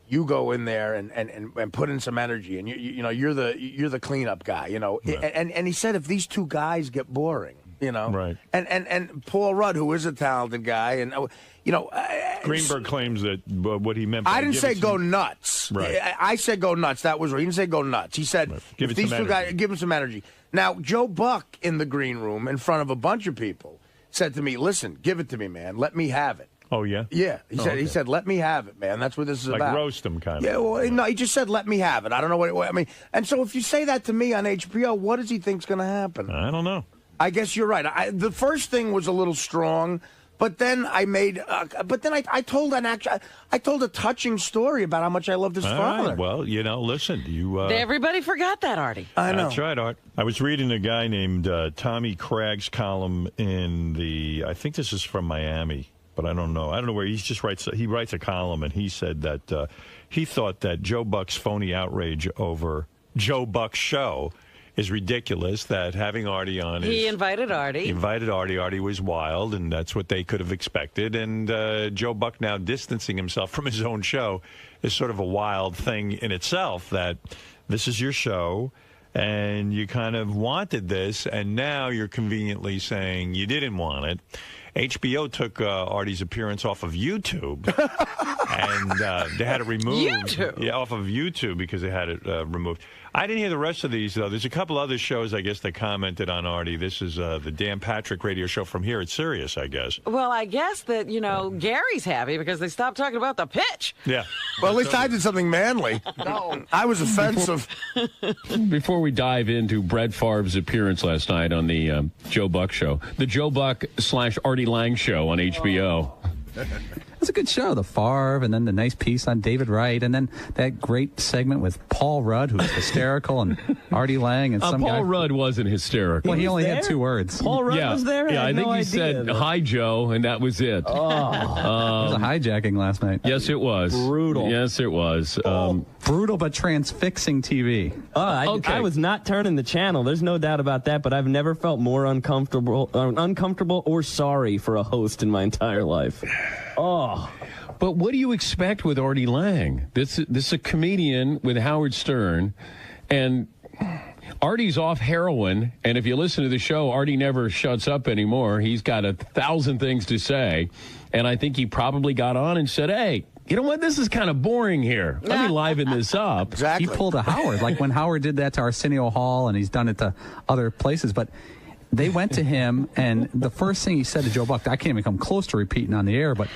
Speaker 2: you go in there and put in some energy, and you're the cleanup guy,
Speaker 1: Right.
Speaker 2: And he said, if these two guys get boring,
Speaker 1: Right.
Speaker 2: And Paul Rudd, who is a talented guy, and
Speaker 1: Greenberg claims that what he meant by
Speaker 2: I didn't say go nuts.
Speaker 1: Right.
Speaker 2: I said go nuts. That was right. He didn't say go nuts. He said
Speaker 1: give
Speaker 2: if
Speaker 1: it
Speaker 2: these
Speaker 1: some
Speaker 2: two guys
Speaker 1: energy.
Speaker 2: give him some energy. Now, Joe Buck in the green room in front of a bunch of people said to me, listen, give it to me, man. Let me have it.
Speaker 1: Oh, yeah?
Speaker 2: Yeah. He said, let me have it, man. That's what this is
Speaker 1: Like
Speaker 2: about.
Speaker 1: roast him, kind of.
Speaker 2: Yeah, well, no, he just said, let me have it. I don't know what I mean. And so if you say that to me on HBO, what does he think's going to happen?
Speaker 1: I don't know.
Speaker 2: I guess you're right. The first thing was a little strong, but then I made. I told a touching story about how much I loved his
Speaker 1: All
Speaker 2: father.
Speaker 1: right. Well, listen, you.
Speaker 4: Everybody forgot that, Artie.
Speaker 2: I know.
Speaker 1: That's right, Art. I was reading a guy named Tommy Craig's column in I think this is from Miami, but I don't know. I don't know where he writes a column, and he said that he thought that Joe Buck's phony outrage over Joe Buck's show is ridiculous, that having Artie on
Speaker 4: He invited Artie.
Speaker 1: He invited Artie. Artie was wild, and that's what they could have expected. And Joe Buck now distancing himself from his own show is sort of a wild thing in itself, that this is your show, and you kind of wanted this, and now you're conveniently saying you didn't want it. HBO took Artie's appearance off of YouTube, and they had it removed.
Speaker 4: YouTube?
Speaker 1: Yeah, off of YouTube because they had it removed. I didn't hear the rest of these, though. There's a couple other shows, I guess, that commented on Artie. This is the Dan Patrick radio show from here at Sirius, I guess.
Speaker 4: Well, I guess that, Gary's happy because they stopped talking about the pitch.
Speaker 1: Yeah.
Speaker 2: Well, at least I did something manly. No, I was offensive.
Speaker 5: Before we dive into Brett Favre's appearance last night on the Joe Buck show, the Joe Buck / Artie Lange show on HBO.
Speaker 8: It's a good show, the Favre, and then the nice piece on David Wright, and then that great segment with Paul Rudd, who's hysterical, and Artie Lange, and some guy.
Speaker 5: Paul Rudd wasn't hysterical.
Speaker 8: Well, he only had 2 words.
Speaker 9: Paul Rudd was there?
Speaker 5: Yeah, I think he said, hi, Joe, and that was it.
Speaker 8: It was a hijacking last night.
Speaker 5: Yes, it was.
Speaker 9: Brutal.
Speaker 5: Yes, it was.
Speaker 8: Brutal but transfixing TV.
Speaker 9: I was not turning the channel. There's no doubt about that, but I've never felt more uncomfortable or sorry for a host in my entire life. Oh.
Speaker 5: But what do you expect with Artie Lange? This is a comedian with Howard Stern, and Artie's off heroin, and if you listen to the show, Artie never shuts up anymore. He's got 1,000 things to say, and I think he probably got on and said, hey, you know what? This is kind of boring here. Let me liven this up.
Speaker 2: Exactly.
Speaker 8: He pulled a Howard, like when Howard did that to Arsenio Hall, and he's done it to other places, but they went to him, and the first thing he said to Joe Buck, I can't even come close to repeating on the air, but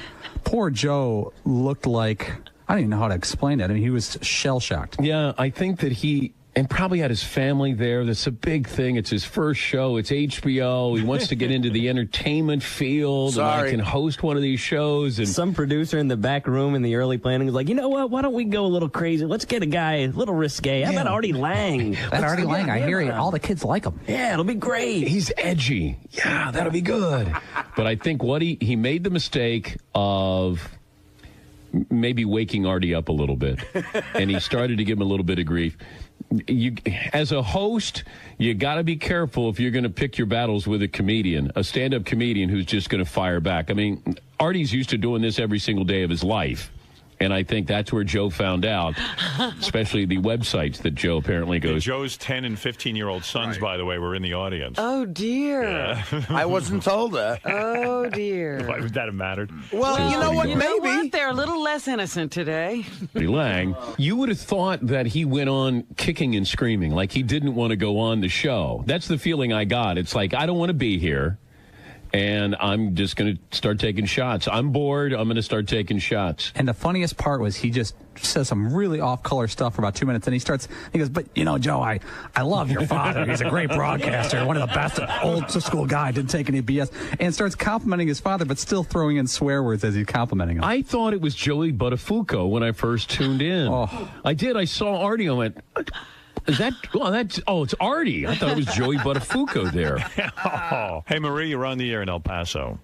Speaker 8: poor Joe looked like, I don't even know how to explain that. I mean, he was shell-shocked.
Speaker 5: Yeah, I think that and probably had his family there. That's a big thing. It's his first show. It's HBO. He wants to get into the entertainment field.
Speaker 2: Sorry.
Speaker 5: And I can host one of these shows. And
Speaker 9: Some producer in the back room in the early planning was like, you know what? Why don't we go a little crazy? Let's get a guy a little risque. How about Artie Lange?
Speaker 8: That Artie Lange, I hear all the kids like him.
Speaker 9: Yeah, it'll be great.
Speaker 5: he's edgy. Yeah, that'll be good. But I think what he made the mistake of maybe waking Artie up a little bit. And he started to give him a little bit of grief. As a host, you got to be careful if you're going to pick your battles with a comedian, a stand-up comedian who's just going to fire back. I mean, Artie's used to doing this every single day of his life. And I think that's where Joe found out, especially the websites that Joe apparently goes.
Speaker 1: Joe's 10 and 15-year-old sons, by the way, were in the audience.
Speaker 4: Oh, dear.
Speaker 2: I wasn't told that.
Speaker 4: Oh, dear.
Speaker 1: Why would that have mattered?
Speaker 2: Well, you know what?
Speaker 4: You know
Speaker 2: Maybe.
Speaker 4: what? They're a little less innocent today.
Speaker 5: Artie Lange, you would have thought that he went on kicking and screaming, like he didn't want to go on the show. That's the feeling I got. It's like, I don't want to be here, and I'm just going to start taking shots. I'm bored. I'm going to start taking shots.
Speaker 8: And the funniest part was he just says some really off-color stuff for about 2 minutes, and he goes, but, Joe, I love your father. He's a great broadcaster, one of the best, old school guy, didn't take any BS, and starts complimenting his father, but still throwing in swear words as he's complimenting him.
Speaker 5: I thought it was Joey Buttafuoco when I first tuned in. I did. I saw Artie. I went, it's Artie. I thought it was Joey Buttafuoco there.
Speaker 1: Hey, Marie, you're on the air in El Paso.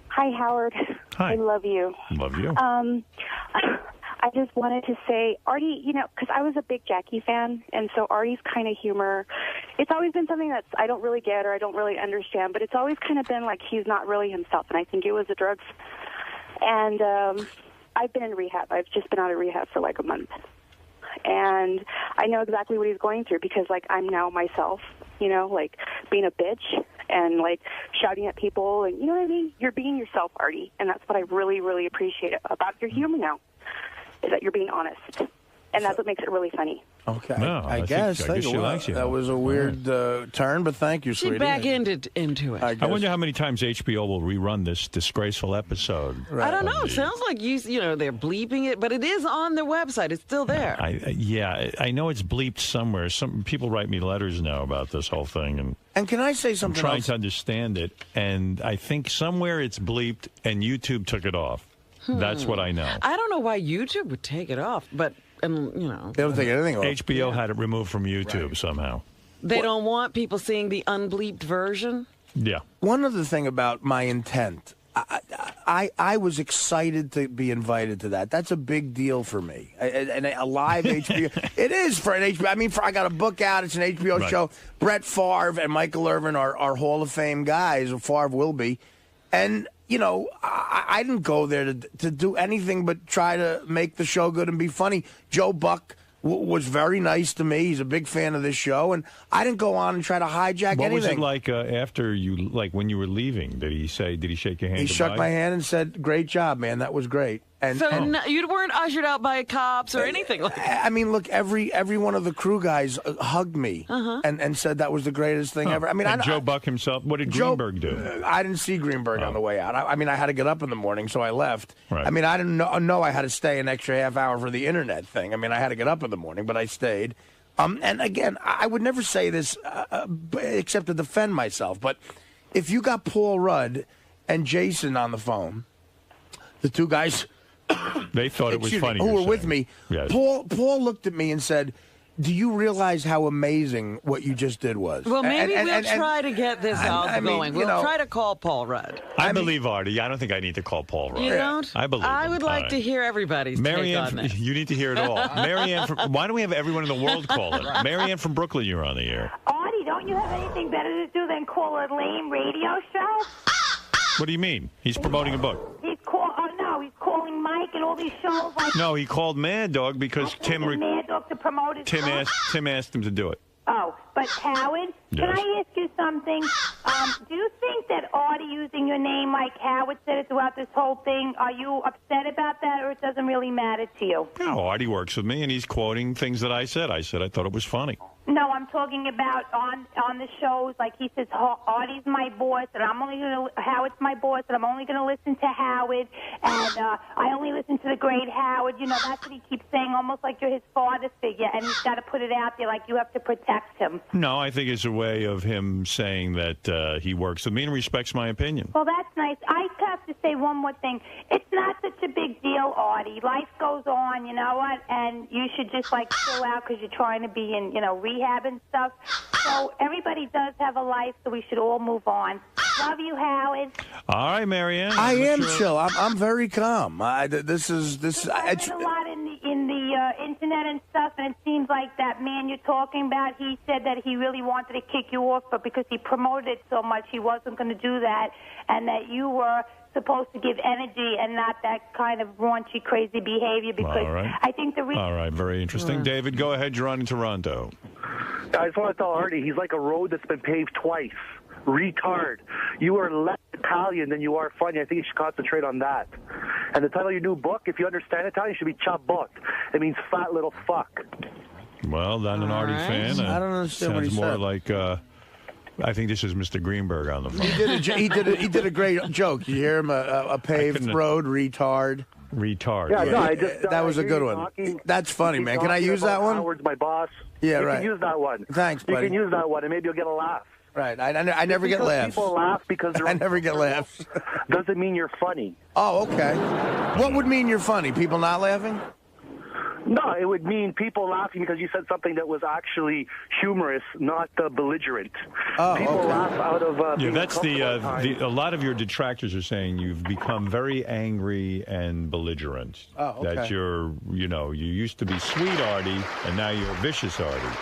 Speaker 10: Hi, Howard.
Speaker 1: Hi.
Speaker 10: I love you.
Speaker 1: Love you.
Speaker 10: I just wanted to say, Artie, because I was a big Jackie fan, and so Artie's kind of humor, it's always been something that I don't really get or I don't really understand, but it's always kind of been like he's not really himself, and I think it was the drugs. And I've been in rehab. I've just been out of rehab for like a month. And I know exactly what he's going through because, like, I'm now myself, like being a bitch and, like, shouting at people. And you know what I mean? You're being yourself, Artie. And that's what I really, really appreciate about your humor now, is that you're being honest. And that's what makes it really funny.
Speaker 2: Okay.
Speaker 1: No,
Speaker 2: I guess.
Speaker 1: I guess she likes you.
Speaker 2: That was a weird turn, but thank you, sweetie.
Speaker 4: She back into it.
Speaker 1: I wonder how many times HBO will rerun this disgraceful episode.
Speaker 2: Right.
Speaker 4: I don't know. It sounds like they're bleeping it, but it is on their website. It's still there.
Speaker 1: I know it's bleeped somewhere. Some people write me letters now about this whole thing,
Speaker 2: and can I say something
Speaker 1: I'm trying
Speaker 2: else?
Speaker 1: to understand it, and I think somewhere it's bleeped, and YouTube took it off. That's what I know.
Speaker 4: I don't know why YouTube would take it off, but
Speaker 2: they don't take anything off.
Speaker 1: HBO had it removed from YouTube somehow.
Speaker 4: They don't want people seeing the unbleeped version.
Speaker 1: Yeah.
Speaker 2: One other thing about my intent, I was excited to be invited to that. That's a big deal for me. And a live HBO. It is for an HBO. I mean, I got a book out. It's an HBO show. Brett Favre and Michael Irvin are Hall of Fame guys. Favre will be. And, I didn't go there to do anything but try to make the show good and be funny. Joe Buck was very nice to me. He's a big fan of this show, and I didn't go on and try to hijack anything.
Speaker 1: What was it like after you, like when you were leaving? Did he shake your hand?
Speaker 2: He shook my hand and said, "Great job, man. That was great." And
Speaker 4: you weren't ushered out by cops or anything like that.
Speaker 2: I mean, look, every one of the crew guys hugged me and said that was the greatest thing ever. I mean,
Speaker 1: Joe Buck himself, what did Greenberg do?
Speaker 2: I didn't see Greenberg on the way out. I mean, I had to get up in the morning, so I left.
Speaker 1: Right.
Speaker 2: I mean, I didn't know I had to stay an extra half hour for the internet thing. I mean, I had to get up in the morning, but I stayed. And again, I would never say this except to defend myself, but if you got Paul Rudd and Jason on the phone, the two guys...
Speaker 1: They thought it was funny.
Speaker 2: Who were with me.
Speaker 1: Yes.
Speaker 2: Paul looked at me and said, "Do you realize how amazing what you just did was?"
Speaker 4: Well, maybe we'll try to get this out going. We'll try to call Paul Rudd.
Speaker 1: I believe Artie. I don't think I need to call Paul Rudd.
Speaker 4: You don't?
Speaker 1: I believe
Speaker 4: I
Speaker 1: him.
Speaker 4: would like to hear everybody's take on this.
Speaker 1: You need to hear it all. Marianne, why don't we have everyone in the world call it? Marianne from Brooklyn, you're on the air.
Speaker 11: Artie, don't you have anything better to do than call a lame radio show?
Speaker 1: What do you mean? He's promoting a book.
Speaker 11: He's calling Mike and all these shows. Like
Speaker 1: No, he called Mad Dog because
Speaker 11: Mad Dog to promote his book.
Speaker 1: Tim asked him to do it.
Speaker 11: Oh, but Howard, can I ask you something? Do you think that Artie using your name like Howard said it throughout this whole thing, are you upset about that, or it doesn't really matter to you?
Speaker 1: No, Artie works with me, and he's quoting things that I said. I said I thought it was funny.
Speaker 11: No, I'm talking about on the shows. Like he says, Artie's my boss, and Howard's my boss, and I'm only going to listen to Howard, and I only listen to the great Howard. That's what he keeps saying, almost like you're his father figure, and he's got to put it out there like you have to protect him.
Speaker 1: No, I think it's a way of him saying that he works with me and respects my opinion.
Speaker 11: Well, that's nice. I have to say one more thing. It's not such a big deal, Artie. Life goes on, you know what? And you should just chill out because you're trying to be in, rehab and stuff. So everybody does have a life, so we should all move on. Love you, Howard.
Speaker 1: All right, Marianne.
Speaker 2: I am chill. I'm very calm.
Speaker 11: I've read a lot in the internet and stuff, and it seems like that man you're talking about, he said that he really wanted to kick you off, but because he promoted it so much, he wasn't going to do that, and that you were supposed to give energy and not that kind of raunchy, crazy behavior, because I think the reason...
Speaker 1: All right, very interesting. David, go ahead. You're on in Toronto.
Speaker 12: I just want to tell Artie, he's like a road that's been paved twice. Retard. You are less Italian than you are funny. I think you should concentrate on that. And the title of your new book, if you understand Italian, should be Ciabatta. It means fat little fuck.
Speaker 1: Well, not an Artie fan.
Speaker 2: I don't understand what he
Speaker 1: said. Sounds more
Speaker 2: said.
Speaker 1: like... I think this is Mr. Greenberg on the phone.
Speaker 2: He did a great joke. You hear him? A paved road, retard.
Speaker 1: Retard.
Speaker 12: Yeah, no,
Speaker 2: that was a good one. That's funny, man. Can I use that one?
Speaker 12: Howard's my boss.
Speaker 2: Yeah,
Speaker 12: you
Speaker 2: right.
Speaker 12: can use that one.
Speaker 2: Thanks, buddy.
Speaker 12: You can use that one, and maybe you'll get a laugh.
Speaker 2: Right. I never get laughs.
Speaker 12: People laugh because they're
Speaker 2: I never get laughs.
Speaker 12: Doesn't mean you're funny.
Speaker 2: Oh, okay. What would mean you're funny? People not laughing?
Speaker 12: No, it would mean people laughing because you said something that was actually humorous, not belligerent. People laugh out of being
Speaker 1: that's
Speaker 12: uncomfortable.
Speaker 1: a lot of your detractors are saying you've become very angry and belligerent.
Speaker 2: Oh, okay.
Speaker 1: That you used to be sweet Artie, and now you're vicious Artie.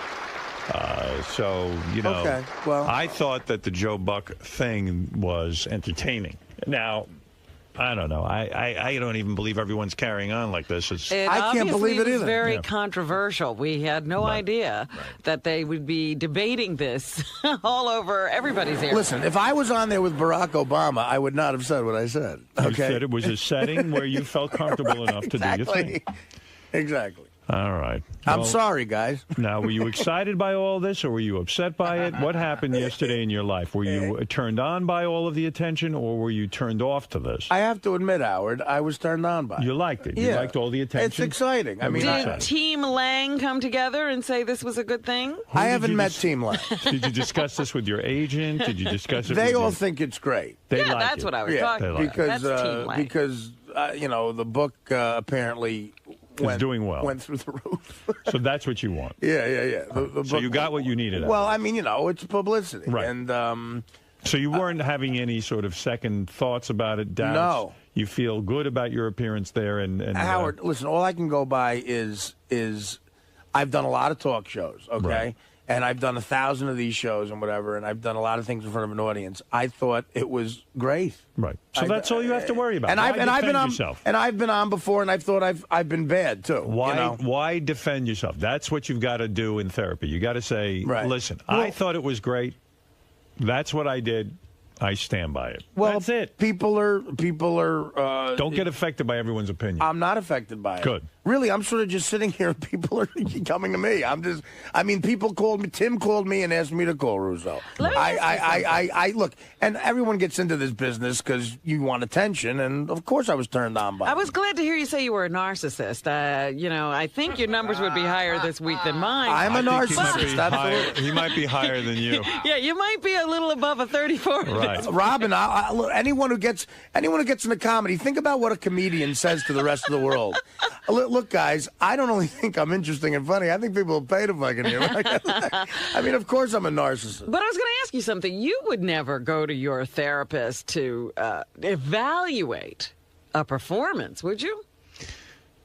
Speaker 2: Okay, well,
Speaker 1: I thought that the Joe Buck thing was entertaining. Now, I don't know. I don't even believe everyone's carrying on like this.
Speaker 2: I can't believe it
Speaker 4: was
Speaker 2: either.
Speaker 4: Very controversial. We had no idea that they would be debating this all over everybody's ear.
Speaker 2: Listen, if I was on there with Barack Obama, I would not have said what I said. Okay?
Speaker 1: You said it was a setting where you felt comfortable enough to do your thing.
Speaker 2: Exactly.
Speaker 1: All right.
Speaker 2: I'm sorry, guys.
Speaker 1: Now, were you excited by all this, or were you upset by it? What happened yesterday in your life? Were you turned on by all of the attention, or were you turned off to this?
Speaker 2: I have to admit, Howard, I was turned on by it.
Speaker 1: You liked it. You liked all the attention.
Speaker 2: It's exciting.
Speaker 4: Did Team Lange come together and say this was a good thing?
Speaker 2: I haven't met Team Lange.
Speaker 1: Did you discuss this with your agent? Did you discuss it?
Speaker 2: They all think it's great.
Speaker 4: That's what I was talking about.
Speaker 2: Because
Speaker 4: That's Team Lange.
Speaker 2: because the book apparently
Speaker 1: doing well.
Speaker 2: Went through the roof.
Speaker 1: So that's what you want.
Speaker 2: Yeah. The
Speaker 1: so
Speaker 2: book,
Speaker 1: you got what you needed.
Speaker 2: Well, I mean, it's publicity,
Speaker 1: right?
Speaker 2: And
Speaker 1: so you weren't having any sort of second thoughts about it, doubts?
Speaker 2: No.
Speaker 1: You feel good about your appearance there, and
Speaker 2: Howard, listen. All I can go by is I've done a lot of talk shows, okay,
Speaker 1: right.
Speaker 2: And I've done 1,000 of these shows and whatever, and I've done a lot of things in front of an audience. I thought it was great.
Speaker 1: Right. So that's all you have to worry about.
Speaker 2: And I've been on
Speaker 1: yourself?
Speaker 2: And I've been on before, and I've thought I've been bad too.
Speaker 1: Why defend yourself? That's what you've got to do in therapy. You got to say, listen, I thought it was great. That's what I did. I stand by it.
Speaker 2: Well,
Speaker 1: that's it.
Speaker 2: People are.
Speaker 1: Don't get affected by everyone's opinion.
Speaker 2: I'm not affected by it.
Speaker 1: Good.
Speaker 2: Really, I'm sort of just sitting here and people are coming to me. People called me. Tim called me and asked me to call Russo. I look, and everyone gets into this business because you want attention, and of course I was turned on by it.
Speaker 4: I was glad to hear you say you were a narcissist. I think your numbers would be higher this week than mine.
Speaker 2: I'm a narcissist. Absolutely.
Speaker 1: He might be higher than you.
Speaker 4: Yeah, you might be a little above a 34.
Speaker 1: Right.
Speaker 2: Robin, look, anyone who gets into comedy, think about what a comedian says to the rest of the world. Look, guys, I don't only think I'm interesting and funny. I think people will pay to fucking hear me. I mean, of course I'm a narcissist.
Speaker 4: But I was going to ask you something. You would never go to your therapist to evaluate a performance, would you?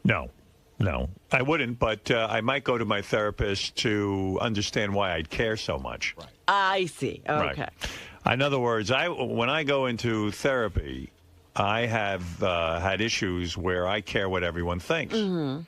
Speaker 1: No, I wouldn't. But I might go to my therapist to understand why I'd care so much. Right.
Speaker 4: I see. Okay.
Speaker 1: Right. In other words, when I go into therapy, I have had issues where I care what everyone thinks. Mm-hmm.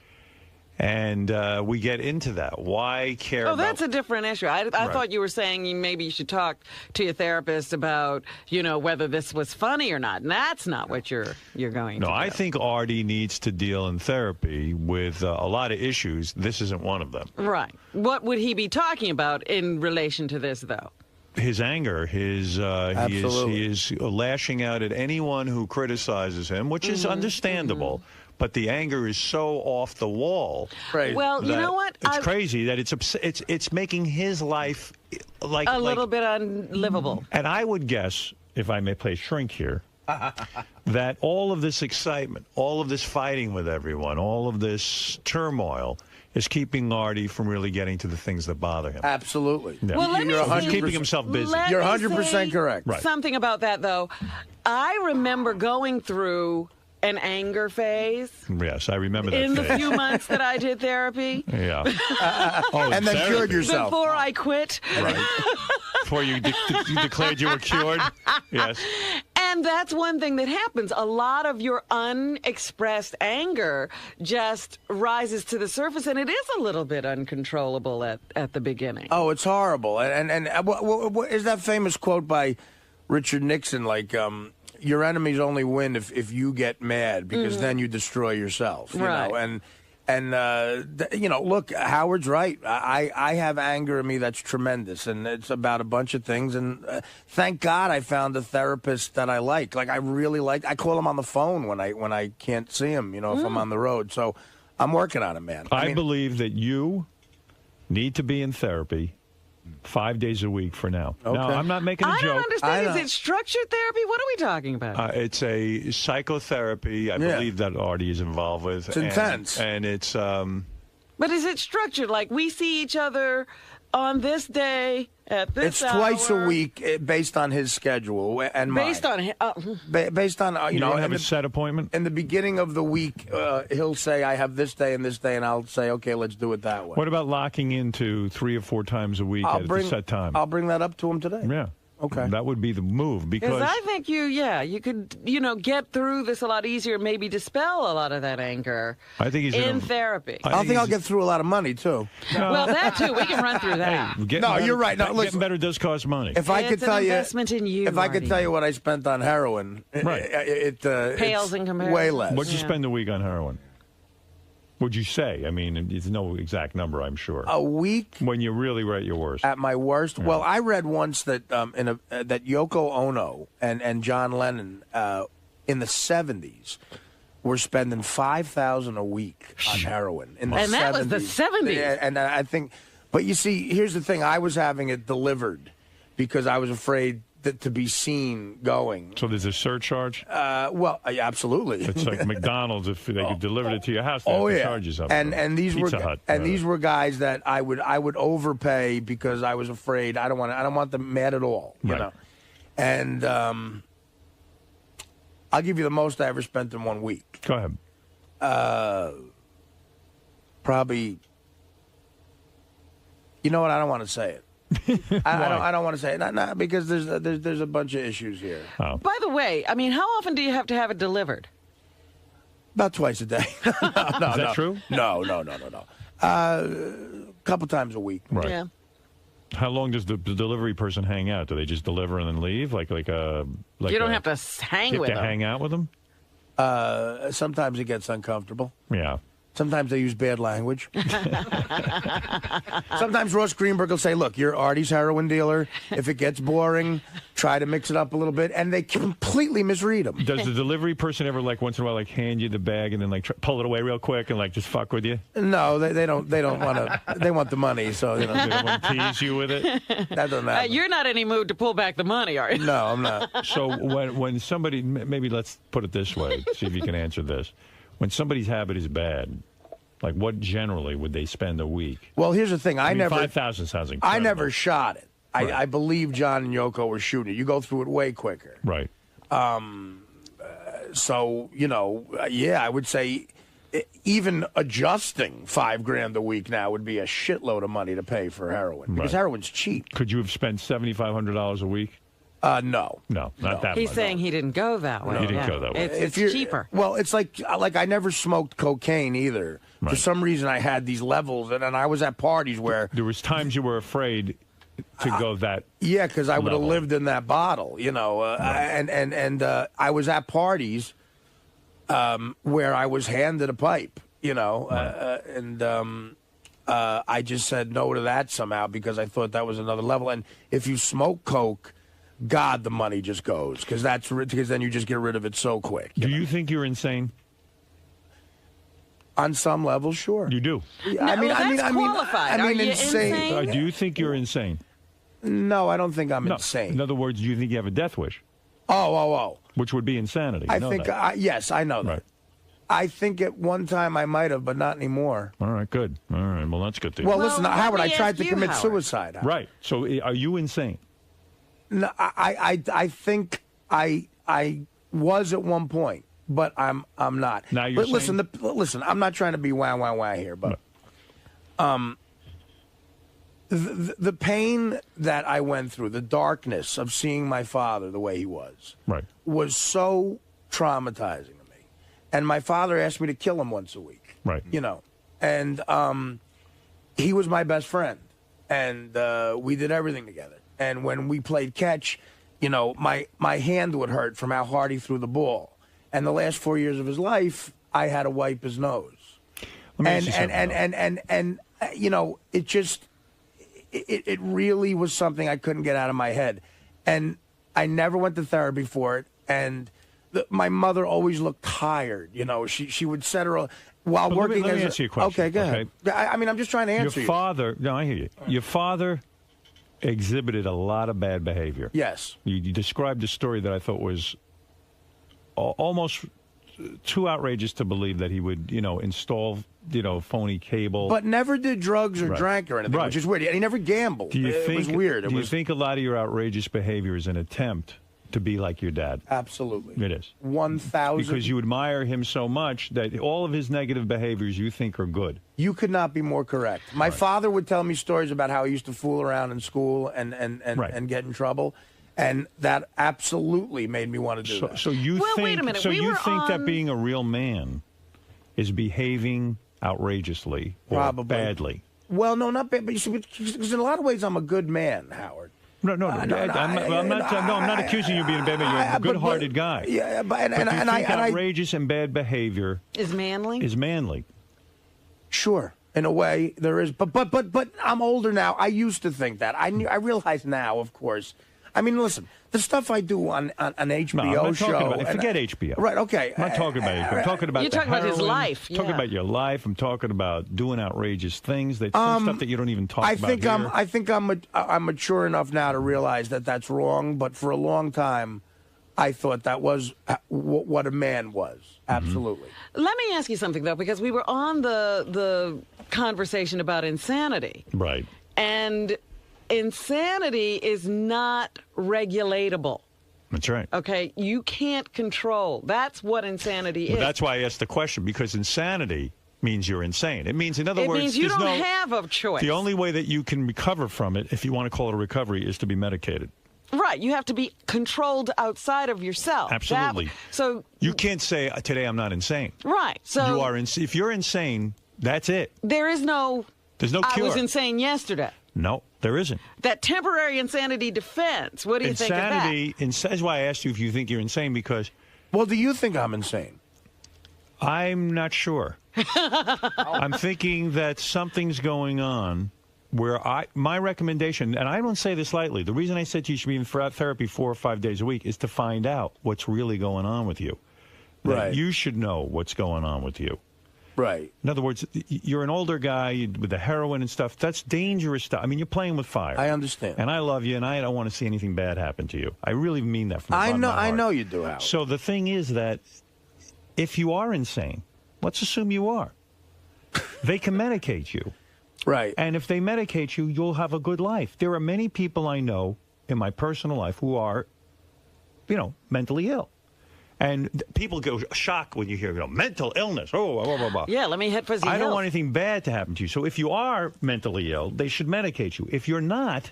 Speaker 1: And we get into that. Why care about...
Speaker 4: that's a different issue. I thought you were saying maybe you should talk to your therapist about, whether this was funny or not. And that's not what you're going to do.
Speaker 1: No, I think Artie needs to deal in therapy with a lot of issues. This isn't one of them.
Speaker 4: Right. What would he be talking about in relation to this, though?
Speaker 1: His anger, he is lashing out at anyone who criticizes him, which is understandable. Mm-hmm. But the anger is so off the wall.
Speaker 2: Right.
Speaker 4: Well, you know what?
Speaker 1: It's crazy that it's making his life like
Speaker 4: a little bit unlivable.
Speaker 1: And I would guess, if I may play shrink here, that all of this excitement, all of this fighting with everyone, all of this turmoil is keeping Artie from really getting to the things that bother him.
Speaker 2: Absolutely.
Speaker 1: Yeah.
Speaker 4: Well,
Speaker 1: He's keeping himself busy.
Speaker 2: You're 100% correct.
Speaker 1: Right.
Speaker 4: Something about that, though. I remember going through an anger phase.
Speaker 1: Yes, I remember that
Speaker 4: in
Speaker 1: phase.
Speaker 4: the few months that I did therapy.
Speaker 1: Yeah.
Speaker 2: And then cured yourself.
Speaker 4: Before I quit.
Speaker 1: Right. Before you declared you were cured. Yes.
Speaker 4: And that's one thing that happens. A lot of your unexpressed anger just rises to the surface, and it is a little bit uncontrollable at the beginning.
Speaker 2: Oh, it's horrible. And what is that famous quote by Richard Nixon, like, your enemies only win if you get mad, because then you destroy yourself. You know? And look, Howard's right. I have anger in me that's tremendous, and it's about a bunch of things. And thank God I found a therapist that I like. Like, I really like. I call him on the phone when I can't see him. If I'm on the road. So I'm working on it, man.
Speaker 1: I believe that you need to be in therapy 5 days a week for now.
Speaker 2: Okay.
Speaker 1: Now, I'm not making a joke.
Speaker 4: I don't understand. Is it structured therapy? What are we talking about?
Speaker 1: It's a psychotherapy, I believe, that Artie is involved with.
Speaker 2: It's intense.
Speaker 1: And it's
Speaker 4: But is it structured? Like we see each other on this day at this
Speaker 2: It's
Speaker 4: hour?
Speaker 2: twice a week based on his schedule and mine.
Speaker 4: Based on
Speaker 2: based on
Speaker 1: You
Speaker 2: know,
Speaker 1: don't have
Speaker 2: in
Speaker 1: a set appointment?
Speaker 2: In the beginning of the week, he'll say, I have this day and this day, and I'll say, okay, let's do it that way.
Speaker 1: What about locking into 3 or 4 times a week at a set time?
Speaker 2: I'll bring that up to him today.
Speaker 1: Yeah.
Speaker 2: Okay.
Speaker 1: That would be the move because
Speaker 4: I think you could, get through this a lot easier, maybe dispel a lot of that anger.
Speaker 1: I think he's
Speaker 4: in therapy.
Speaker 2: I think I'll get through a lot of money too.
Speaker 4: Well, that too. We can run through that.
Speaker 2: No, you're right. No,
Speaker 1: getting
Speaker 2: listen,
Speaker 1: better does cost money.
Speaker 2: if I could tell you,
Speaker 4: investment in you,
Speaker 2: if I could
Speaker 4: Artie.
Speaker 2: tell you what I spent on heroin,
Speaker 1: Right.
Speaker 2: it
Speaker 4: Pales
Speaker 2: it's
Speaker 4: in comparison.
Speaker 2: way less.
Speaker 1: What'd you spend a week on heroin? Would you say? I mean, it's no exact number, I'm sure.
Speaker 2: A week
Speaker 1: when you really were at your worst.
Speaker 2: at my worst. Well, I read once that that Yoko Ono and John Lennon in the 70s were spending $5,000 a week on heroin. In the
Speaker 4: And
Speaker 2: 70s.
Speaker 4: that was the 70s.
Speaker 2: Yeah, and I think, but you see, here's the thing: I was having it delivered because I was afraid to be seen going.
Speaker 1: So there's a surcharge?
Speaker 2: Well, absolutely.
Speaker 1: It's like McDonald's. If they could deliver it to your house, they have to charge you something.
Speaker 2: And these
Speaker 1: Pizza
Speaker 2: were
Speaker 1: Hut,
Speaker 2: these were guys that I would overpay because I was afraid. I don't want them mad at all. You know. And I'll give you the most I ever spent in 1 week.
Speaker 1: Go ahead.
Speaker 2: Probably. You know what? I don't want to say it. I don't want to say it. Not because there's a bunch of issues here.
Speaker 1: Oh.
Speaker 4: By the way, I mean, how often do you have to have it delivered?
Speaker 2: About twice a day. no,
Speaker 1: Is that true?
Speaker 2: No. A couple times a week.
Speaker 1: Right.
Speaker 4: Yeah.
Speaker 1: How long does the delivery person hang out? Do they just deliver and then leave? Like
Speaker 4: you don't have to hang
Speaker 1: you
Speaker 4: with
Speaker 1: have to
Speaker 4: them.
Speaker 1: hang out with them?
Speaker 2: Sometimes it gets uncomfortable.
Speaker 1: Yeah.
Speaker 2: Sometimes they use bad language. Sometimes Ross Greenberg will say, look, you're Artie's heroin dealer. If it gets boring, try to mix it up a little bit. And they completely misread him.
Speaker 1: Does the delivery person ever, like, once in a while, like, hand you the bag and then, like, pull it away real quick and, like, just fuck with you?
Speaker 2: No, they don't want to. They want the money, so,
Speaker 1: They don't want to tease you with it?
Speaker 2: That doesn't happen.
Speaker 4: You're not in any mood to pull back the money, are you?
Speaker 2: No, I'm not.
Speaker 1: So when somebody, maybe let's put it this way, see if you can answer this. When somebody's habit is bad, like what generally would they spend a week?
Speaker 2: Well, here's the thing. I
Speaker 1: mean,
Speaker 2: never
Speaker 1: 5,000 sounds incredible.
Speaker 2: I never shot it.
Speaker 1: Right.
Speaker 2: I believe John and Yoko were shooting it. You go through it way quicker.
Speaker 1: Right.
Speaker 2: So, yeah, I would say even adjusting $5,000 a week now would be a shitload of money to pay for heroin because heroin's cheap.
Speaker 1: Could you have spent $7,500 a week?
Speaker 2: No.
Speaker 1: No, not that
Speaker 4: He's
Speaker 1: much.
Speaker 4: saying he didn't go that way.
Speaker 1: He didn't go that way.
Speaker 4: It's
Speaker 2: you're-
Speaker 4: cheaper.
Speaker 2: Well, it's like I never smoked cocaine either.
Speaker 1: Right.
Speaker 2: For some reason, I had these levels, and I was at parties where
Speaker 1: There was times you were afraid to go that.
Speaker 2: yeah, because I would have
Speaker 1: level.
Speaker 2: lived in that bottle, and I was at parties where I was handed a pipe, and I just said no to that somehow because I thought that was another level. And if you smoke coke, God, the money just goes because then you just get rid of it so quick.
Speaker 1: Do you think you're insane?
Speaker 2: On some level, sure.
Speaker 1: You do.
Speaker 2: Yeah,
Speaker 4: that's qualified. Are you insane?
Speaker 1: Do you think you're insane?
Speaker 2: No, I don't think I'm
Speaker 1: No.
Speaker 2: insane.
Speaker 1: In other words, do you think you have a death wish?
Speaker 2: Oh.
Speaker 1: Which would be insanity.
Speaker 2: I
Speaker 1: You know
Speaker 2: think,
Speaker 1: that.
Speaker 2: yes, I know that.
Speaker 1: Right.
Speaker 2: I think at one time I might have, but not anymore.
Speaker 1: All right, good. All right, well, that's good to hear.
Speaker 2: Well, listen,
Speaker 4: let
Speaker 2: Howard,
Speaker 4: me
Speaker 2: I tried
Speaker 4: ask
Speaker 2: to
Speaker 4: you,
Speaker 2: commit
Speaker 4: Howard.
Speaker 2: suicide.
Speaker 1: Right. So are you insane?
Speaker 2: No, I think I was at one point, but I'm not.
Speaker 1: Now you're
Speaker 2: But listen, I'm not trying to be wah here, but the pain that I went through, the darkness of seeing my father the way he was so traumatizing to me. And my father asked me to kill him once a week.
Speaker 1: Right.
Speaker 2: And he was my best friend, and we did everything together. And when we played catch, my hand would hurt from how hard he threw the ball. And the last 4 years of his life, I had to wipe his nose. And it just it really was something I couldn't get out of my head. And I never went to therapy for it. And my mother always looked tired. She would set her while
Speaker 1: But
Speaker 2: working.
Speaker 1: let me ask you a question.
Speaker 2: Okay, go ahead. I'm just trying to answer
Speaker 1: Your father. No, I hear you. Your father exhibited a lot of bad behavior.
Speaker 2: Yes.
Speaker 1: You described a story that I thought was almost too outrageous to believe that he would, install, phony cable.
Speaker 2: But never did drugs or
Speaker 1: Right.
Speaker 2: drank or anything,
Speaker 1: Right.
Speaker 2: which is weird. And he never gambled. It was weird.
Speaker 1: Do you think a lot of your outrageous behavior is an attempt to be like your dad?
Speaker 2: Absolutely.
Speaker 1: It is.
Speaker 2: 1,000.
Speaker 1: Because you admire him so much that all of his negative behaviors you think are good.
Speaker 2: You could not be more correct. My father would tell me stories about how he used to fool around in school and get in trouble. And that absolutely made me want to do that.
Speaker 1: So you
Speaker 4: Well,
Speaker 1: think,
Speaker 4: wait a minute.
Speaker 1: So
Speaker 4: We
Speaker 1: you
Speaker 4: were
Speaker 1: think that
Speaker 4: on-
Speaker 1: being a real man is behaving outrageously or
Speaker 2: Probably.
Speaker 1: badly?
Speaker 2: Well, no, not bad. But you see, because in a lot of ways, I'm a good man, Howard.
Speaker 1: I'm not accusing you of being a bad man. You're a good-hearted guy.
Speaker 2: Yeah, but
Speaker 1: you think outrageous and bad behavior
Speaker 4: Is manly?
Speaker 1: is manly.
Speaker 2: Sure, in a way there is, but I'm older now. I used to think that. I realize now, of course. I mean, listen, the stuff I do on an HBO
Speaker 1: No, I'm not
Speaker 2: show.
Speaker 1: talking about, forget HBO.
Speaker 2: Right? Okay.
Speaker 1: I'm not talking about HBO. I'm talking about
Speaker 4: You're talking about his life,
Speaker 1: I'm talking
Speaker 4: yeah.
Speaker 1: about your life. I'm talking about doing outrageous things. Some stuff that you don't even talk about here.
Speaker 2: I think I'm mature enough now to realize that that's wrong. But for a long time, I thought that was what a man was. Absolutely.
Speaker 4: Let me ask you something, though, because we were on the conversation about insanity.
Speaker 1: Right.
Speaker 4: And insanity is not regulatable.
Speaker 1: That's right.
Speaker 4: Okay? You can't control. That's what insanity is.
Speaker 1: That's why I asked the question, because insanity means you're insane. It means, in other
Speaker 4: It
Speaker 1: words,
Speaker 4: means you
Speaker 1: there's
Speaker 4: don't have a choice.
Speaker 1: The only way that you can recover from it, if you want to call it a recovery, is to be medicated.
Speaker 4: Right. You have to be controlled outside of yourself.
Speaker 1: Absolutely.
Speaker 4: So
Speaker 1: you can't say, today I'm not insane.
Speaker 4: Right. So
Speaker 1: You are if you're insane, that's it.
Speaker 4: there's no
Speaker 1: cure.
Speaker 4: I was insane yesterday.
Speaker 1: No, there isn't.
Speaker 4: That temporary insanity defense. What do you think of that?
Speaker 1: That's why I asked you if you think you're insane, because...
Speaker 2: Well, do you think I'm insane?
Speaker 1: I'm not sure. I'm thinking that something's going on where my recommendation, and I don't say this lightly, the reason I said to you should be in therapy 4 or 5 days a week is to find out what's really going on with you. That
Speaker 2: Right.
Speaker 1: You should know what's going on with you.
Speaker 2: Right.
Speaker 1: In other words, you're an older guy with the heroin and stuff. That's dangerous stuff. I mean, you're playing with fire.
Speaker 2: I understand.
Speaker 1: And I love you, and I don't want to see anything bad happen to you. I really mean that from the bottom of my heart.
Speaker 2: I know you do, Howard.
Speaker 1: So the thing is that if you are insane, let's assume you are, they can medicate you.
Speaker 2: Right.
Speaker 1: And if they medicate you, you'll have a good life. There are many people I know in my personal life who are, mentally ill. And people go shocked when you hear, mental illness. Oh, blah, blah, blah.
Speaker 4: Yeah, let me hit fuzzy
Speaker 1: I don't
Speaker 4: hills.
Speaker 1: want anything bad to happen to you. So if you are mentally ill, they should medicate you. If you're not,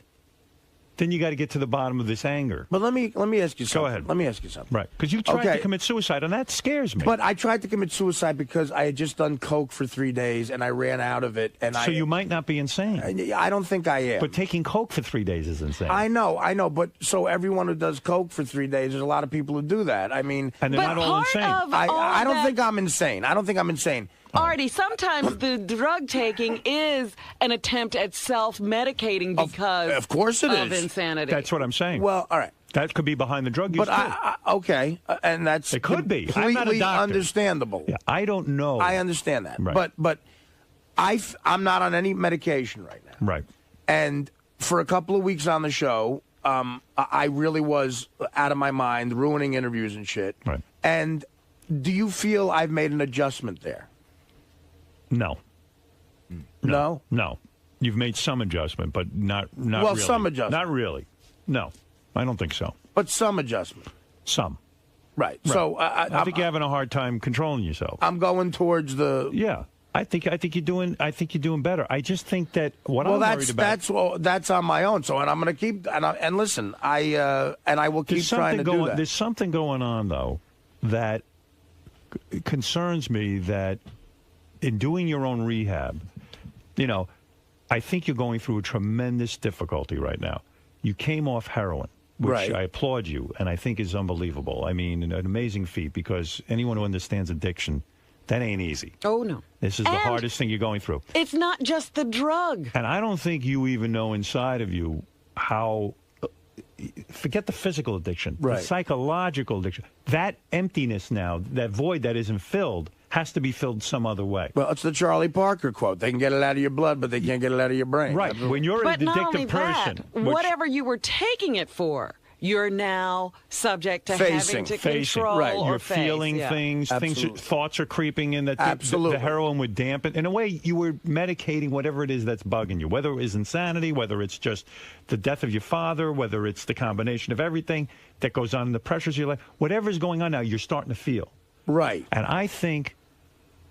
Speaker 1: then you got to get to the bottom of this anger.
Speaker 2: But let me ask you something.
Speaker 1: Go ahead.
Speaker 2: Let me ask you something.
Speaker 1: Right. Because you tried to commit suicide, and that scares me.
Speaker 2: But I tried to commit suicide because I had just done coke for 3 days and I ran out of it. And
Speaker 1: so you might not be insane.
Speaker 2: I don't think I am.
Speaker 1: But taking coke for 3 days is insane.
Speaker 2: I know. But so everyone who does coke for 3 days, there's a lot of people who do that. I mean,
Speaker 1: and they're not all insane.
Speaker 2: I don't think I'm insane. I don't think I'm insane.
Speaker 4: Artie, sometimes the drug taking is an attempt at self-medicating because
Speaker 2: of course it
Speaker 4: of
Speaker 2: is.
Speaker 4: insanity.
Speaker 1: That's what I'm saying.
Speaker 2: Well, all right.
Speaker 1: That could be behind the drug use,
Speaker 2: But okay, and that's
Speaker 1: it could be. I'm not a
Speaker 2: completely
Speaker 1: doctor.
Speaker 2: understandable.
Speaker 1: Yeah, I don't know.
Speaker 2: I understand that.
Speaker 1: Right.
Speaker 2: But I'm not on any medication right now.
Speaker 1: Right.
Speaker 2: And for a couple of weeks on the show, I really was out of my mind, ruining interviews and shit.
Speaker 1: Right.
Speaker 2: And do you feel I've made an adjustment there?
Speaker 1: No.
Speaker 2: No?
Speaker 1: No. You've made some adjustment, but not
Speaker 2: Well,
Speaker 1: really.
Speaker 2: some adjustment.
Speaker 1: Not really. No. I don't think so.
Speaker 2: But some adjustment.
Speaker 1: Some.
Speaker 2: Right.
Speaker 1: Right.
Speaker 2: So
Speaker 1: I think you're having a hard time controlling yourself.
Speaker 2: I'm going towards the.
Speaker 1: Yeah. I think you're doing better. I just think that what I'm worried about.
Speaker 2: That's on my own. So, and I'm going to keep and listen. I will keep trying to do that.
Speaker 1: There's something going on though that concerns me. That in doing your own rehab, I think you're going through a tremendous difficulty right now. You came off heroin, which
Speaker 2: Right.
Speaker 1: I applaud you, and I think is unbelievable. I mean, an amazing feat, because anyone who understands addiction, that ain't easy.
Speaker 4: Oh, no.
Speaker 1: This is the hardest thing you're going through.
Speaker 4: It's not just the drug.
Speaker 1: And I don't think you even know inside of you how, forget the physical addiction,
Speaker 2: Right.
Speaker 1: the psychological addiction. That emptiness now, that void that isn't filled, has to be filled some other way.
Speaker 2: Well, it's the Charlie Parker quote. They can get it out of your blood, but they can't get it out of your brain.
Speaker 1: Right. When you're
Speaker 4: But
Speaker 1: an
Speaker 4: not only
Speaker 1: addictive person.
Speaker 4: that, whatever you were taking it for, you're now subject to having to control
Speaker 1: right.
Speaker 4: or
Speaker 1: You're
Speaker 4: face.
Speaker 1: feeling things. Thoughts are creeping in that the heroin would dampen. In a way, you were medicating whatever it is that's bugging you, whether it is insanity, whether it's just the death of your father, whether it's the combination of everything that goes on, the pressures of your life. Whatever is going on now, you're starting to feel.
Speaker 2: Right.
Speaker 1: And I think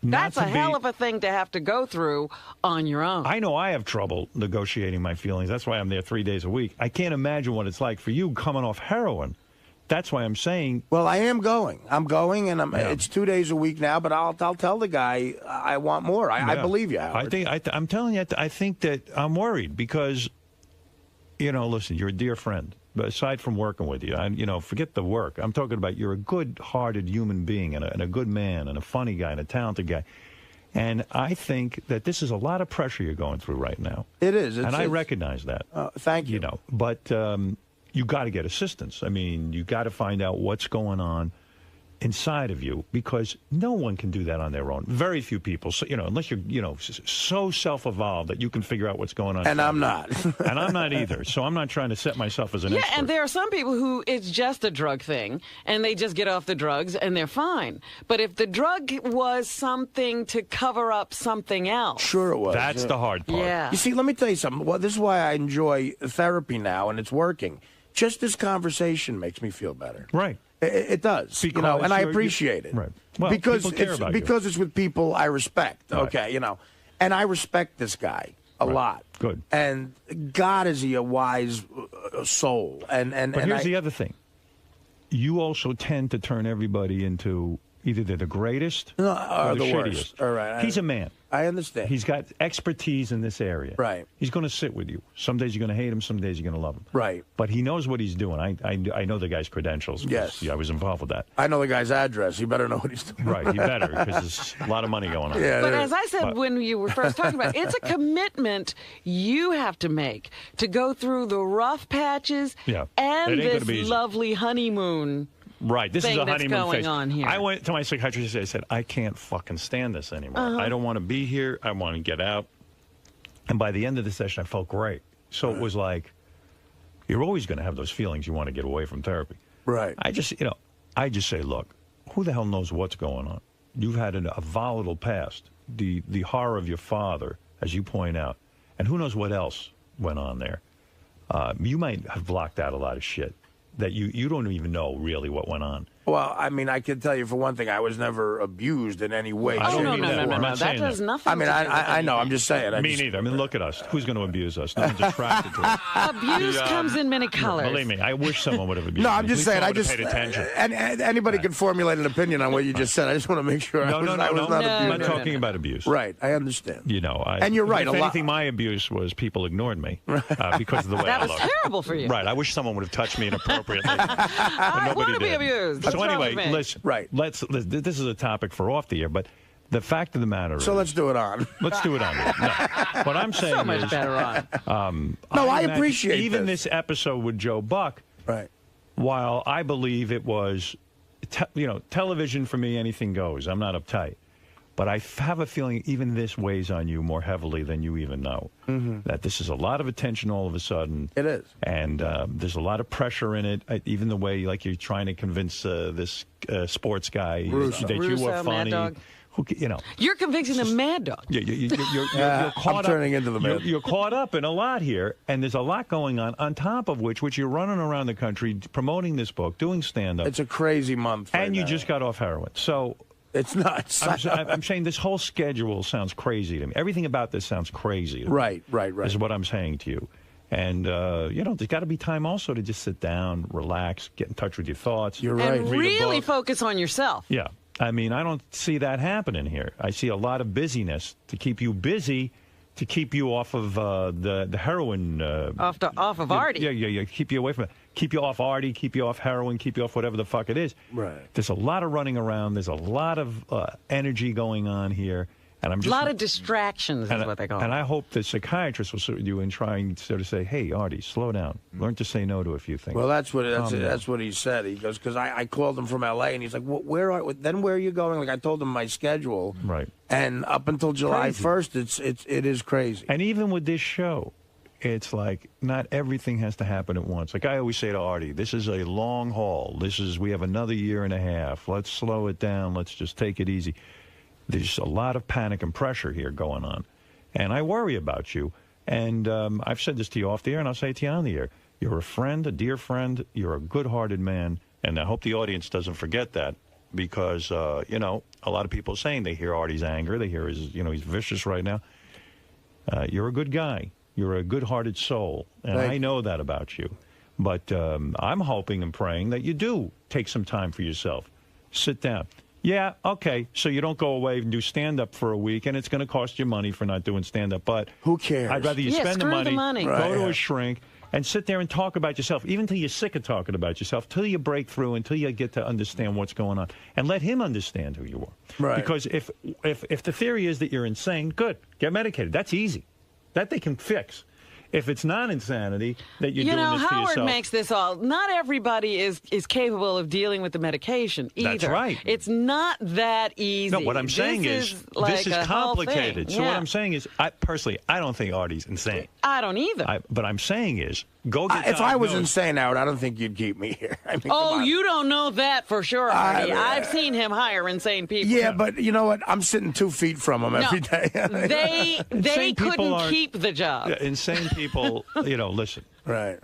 Speaker 4: that's a hell of a thing to have to go through on your own.
Speaker 1: I know I have trouble negotiating my feelings. That's why I'm there 3 days a week. I can't imagine what it's like for you coming off heroin. That's why I'm saying.
Speaker 2: Well, I am going. I'm going, and it's 2 days a week now. But I'll tell the guy I want more. I believe you, Howard.
Speaker 1: I'm telling you. I think that I'm worried because, listen, you're a dear friend. But aside from working with you, forget the work. I'm talking about you're a good-hearted human being and a good man and a funny guy and a talented guy. And I think that this is a lot of pressure you're going through right now.
Speaker 2: It is.
Speaker 1: I recognize that.
Speaker 2: Thank you.
Speaker 1: But you got to get assistance. I mean, you got to find out what's going on inside of you, because no one can do that on their own. Very few people, so, unless you're, so self-evolved that you can figure out what's going on.
Speaker 2: And I'm not.
Speaker 1: And I'm not either. So I'm not trying to set myself as an expert.
Speaker 4: And there are some people who it's just a drug thing, and they just get off the drugs, and they're fine. But if the drug was something to cover up something else.
Speaker 2: Sure it was.
Speaker 1: That's the hard part.
Speaker 4: Yeah.
Speaker 2: You see, let me tell you something. Well, this is why I enjoy therapy now, and it's working. Just this conversation makes me feel better.
Speaker 1: Right.
Speaker 2: It does, and I appreciate it.
Speaker 1: Right. Well,
Speaker 2: because
Speaker 1: people care about
Speaker 2: because it's with people I respect.
Speaker 1: Right.
Speaker 2: Okay, and I respect this guy a lot.
Speaker 1: Good.
Speaker 2: And God, is he a wise soul?
Speaker 1: But here's the other thing: you also tend to turn everybody into either they're the greatest or the shittiest.
Speaker 2: Worst. All right.
Speaker 1: He's a man.
Speaker 2: I understand.
Speaker 1: He's got expertise in this area.
Speaker 2: Right.
Speaker 1: He's going to sit with you. Some days you're going to hate him. Some days you're going to love him.
Speaker 2: Right.
Speaker 1: But he knows what he's doing. I know the guy's credentials.
Speaker 2: Yes.
Speaker 1: I was involved with that.
Speaker 2: I know the guy's address. He better know what he's doing.
Speaker 1: Right. He better, because there's a lot of money going on.
Speaker 2: Yeah,
Speaker 4: but as I said when you were first talking about it, it's a commitment you have to make to go through the rough patches and this lovely honeymoon.
Speaker 1: Right, this is a honeymoon
Speaker 4: going
Speaker 1: phase.
Speaker 4: On here.
Speaker 1: I went to my psychiatrist and I said, I can't fucking stand this anymore. I don't want to be here. I want to get out. And by the end of the session, I felt great. So it was like, you're always going to have those feelings you want to get away from therapy.
Speaker 2: Right.
Speaker 1: I just say, look, who the hell knows what's going on? You've had a volatile past, the horror of your father, as you point out, and who knows what else went on there. You might have blocked out a lot of shit that you don't even know really what went on.
Speaker 2: Well, I mean, I can tell you for one thing, I was never abused in any way.
Speaker 4: Oh, no. That does nothing.
Speaker 2: I mean, I know. I'm just saying.
Speaker 1: Me neither. I mean, look at us. Who's going to abuse us? No one's attracted to it.
Speaker 4: Abuse comes in many colors.
Speaker 1: Believe me, I wish someone would have abused me.
Speaker 2: No, I'm just saying. I just
Speaker 1: paid attention.
Speaker 2: And anybody can formulate an opinion on what you just said. I just want to make sure I was not abused.
Speaker 1: I'm not talking about abuse.
Speaker 2: Right. I understand.
Speaker 1: And
Speaker 2: you're right.
Speaker 1: If anything, my abuse was people ignored me because of the way
Speaker 4: that
Speaker 1: I
Speaker 4: was
Speaker 1: looked.
Speaker 4: terrible for you.
Speaker 1: Right. I wish someone would have touched me inappropriately.
Speaker 4: I want to be abused.
Speaker 1: So anyway, listen.
Speaker 2: Right.
Speaker 1: This is a topic for off the air, but the fact of the matter is.
Speaker 2: So let's do it on.
Speaker 1: Let's do it on. No. What I'm saying
Speaker 4: so much
Speaker 1: is,
Speaker 4: better on.
Speaker 2: I appreciate
Speaker 1: even this episode with Joe Buck.
Speaker 2: Right.
Speaker 1: While I believe it was, television for me, anything goes. I'm not uptight. But I have a feeling even this weighs on you more heavily than you even know. Mm-hmm. That this is a lot of attention all of a sudden.
Speaker 2: It is.
Speaker 1: And there's a lot of pressure in it. Even the way, like, you're trying to convince this sports guy
Speaker 2: Russo.
Speaker 1: that you were funny.
Speaker 4: Mad Dog.
Speaker 1: You're
Speaker 4: convincing the Mad Dog.
Speaker 1: You're caught
Speaker 2: I'm turning into the Mad.
Speaker 1: You're caught up in a lot here, and there's a lot going on top of which you're running around the country promoting this book, doing stand-up.
Speaker 2: It's a crazy month
Speaker 1: and you just got off heroin. So
Speaker 2: it's nuts.
Speaker 1: I'm saying this whole schedule sounds crazy to me. Everything about this sounds crazy to me.
Speaker 2: Right.
Speaker 1: Is what I'm saying to you. And, there's got to be time also to just sit down, relax, get in touch with your thoughts.
Speaker 2: You're right.
Speaker 4: And really focus on yourself.
Speaker 1: Yeah. I mean, I don't see that happening here. I see a lot of busyness to keep you busy, to keep you off of the heroin.
Speaker 4: Off of Artie.
Speaker 1: Yeah. Keep you away from it. Keep you off Artie, keep you off heroin, keep you off whatever the fuck it is.
Speaker 2: Right.
Speaker 1: There's a lot of running around. There's a lot of energy going on here. And I'm just,
Speaker 4: a lot of distractions is what they call it.
Speaker 1: And I hope the psychiatrist will sit with you and try and sort of say, hey, Artie, slow down. Learn to say no to a few things.
Speaker 2: Well, that's what he said. He goes, because I called him from L.A., and he's like, where are you going? Like, I told him my schedule.
Speaker 1: Right.
Speaker 2: And up until July 1st, it is crazy.
Speaker 1: And even with this show, it's like not everything has to happen at once. Like I always say to Artie, this is a long haul. We have another year and a half. Let's slow it down. Let's just take it easy. There's a lot of panic and pressure here going on. And I worry about you. And I've said this to you off the air, and I'll say it to you on the air. You're a friend, a dear friend. You're a good-hearted man. And I hope the audience doesn't forget that because, you know, a lot of people are saying they hear Artie's anger. They hear his, you know, he's vicious right now. You're a good guy. You're a good-hearted soul, and I know that about you. But I'm hoping and praying that you do take some time for yourself. Sit down. Yeah, okay, so you don't go away and do stand-up for a week, and it's going to cost you money for not doing stand-up. But
Speaker 2: who cares?
Speaker 1: I'd rather you spend the money, go to a shrink, and sit there and talk about yourself, even till you're sick of talking about yourself, till you break through, until you get to understand what's going on, and let him understand who you are.
Speaker 2: Right.
Speaker 1: Because if the theory is that you're insane, good, get medicated. That's easy. That they can fix. If it's not insanity that you're doing this to yourself.
Speaker 4: Howard makes this all. Not everybody is capable of dealing with the medication either.
Speaker 1: That's right.
Speaker 4: It's not that easy.
Speaker 1: No, what I'm saying is this is complicated. So what I'm saying is, I don't think Artie's insane.
Speaker 4: I don't either.
Speaker 1: But I'm saying is, go get
Speaker 2: if I was insane, Howard, I don't think you'd keep me here. I mean,
Speaker 4: you don't know that for sure, Artie. I've seen him hire insane people.
Speaker 2: Yeah, but you know what? I'm sitting 2 feet from him every day.
Speaker 4: They couldn't keep the job.
Speaker 1: Insane people, you know, listen.
Speaker 2: Right.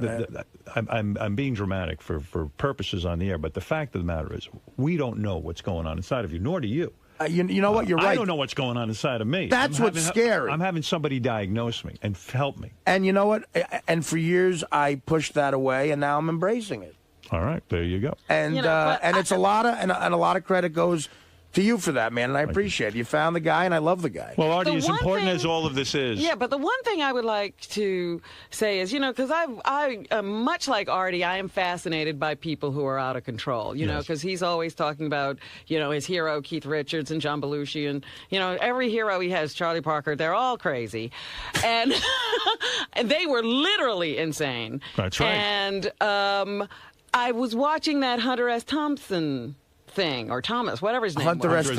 Speaker 1: I'm being dramatic for purposes on the air, but the fact of the matter is, we don't know what's going on inside of you, nor do you.
Speaker 2: You know what? You're right.
Speaker 1: I don't know what's going on inside of me.
Speaker 2: That's what's scary.
Speaker 1: I'm having somebody diagnose me and help me.
Speaker 2: And you know what? And for years, I pushed that away, and now I'm embracing it.
Speaker 1: All right, there you go.
Speaker 2: And it's a lot of credit goes to you for that, man, and I appreciate it. You found the guy, and I love the guy.
Speaker 1: Well, Artie, as important as all of this is.
Speaker 4: Yeah, but the one thing I would like to say is, you know, because I much like Artie, I am fascinated by people who are out of control, you know, because he's always talking about, you know, his hero, Keith Richards and John Belushi, and, you know, every hero he has, Charlie Parker, they're all crazy. And they were literally insane.
Speaker 1: That's right.
Speaker 4: And I was watching that Hunter S. Thompson thing, or Thomas, whatever his name
Speaker 2: Hunter
Speaker 4: was.
Speaker 2: S.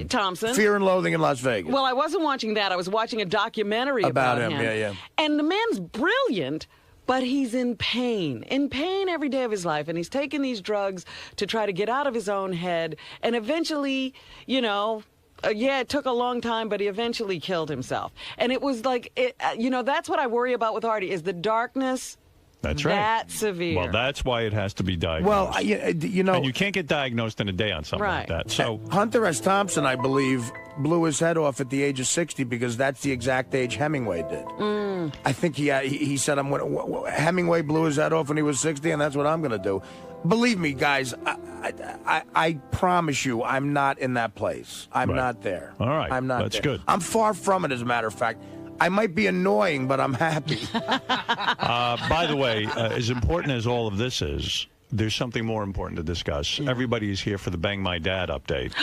Speaker 2: Thompson. Fear and Loathing in Las Vegas.
Speaker 4: Well, I wasn't watching that. I was watching a documentary
Speaker 2: about him.
Speaker 4: Yeah. And the man's brilliant, but he's in pain every day of his life. And he's taking these drugs to try to get out of his own head. And eventually, you know, it took a long time, but he eventually killed himself. And it was like, you know, that's what I worry about with Artie, is the darkness.
Speaker 1: That's right.
Speaker 4: That severe.
Speaker 1: Well, that's why it has to be diagnosed.
Speaker 2: Well, you know,
Speaker 1: and you can't get diagnosed in a day on something like that. So
Speaker 2: Hunter S. Thompson, I believe, blew his head off at the age of 60 because that's the exact age Hemingway did. I think he said Hemingway blew his head off when he was 60, and that's what I'm going to do. Believe me, guys, I promise you, I'm not in that place. I'm not there.
Speaker 1: All right,
Speaker 2: I'm not.
Speaker 1: That's
Speaker 2: there.
Speaker 1: good.
Speaker 2: I'm far from it, as a matter of fact. I might be annoying, but I'm happy.
Speaker 1: By the way, as important as all of this is, there's something more important to discuss. Everybody is here for the Bang My Dad update.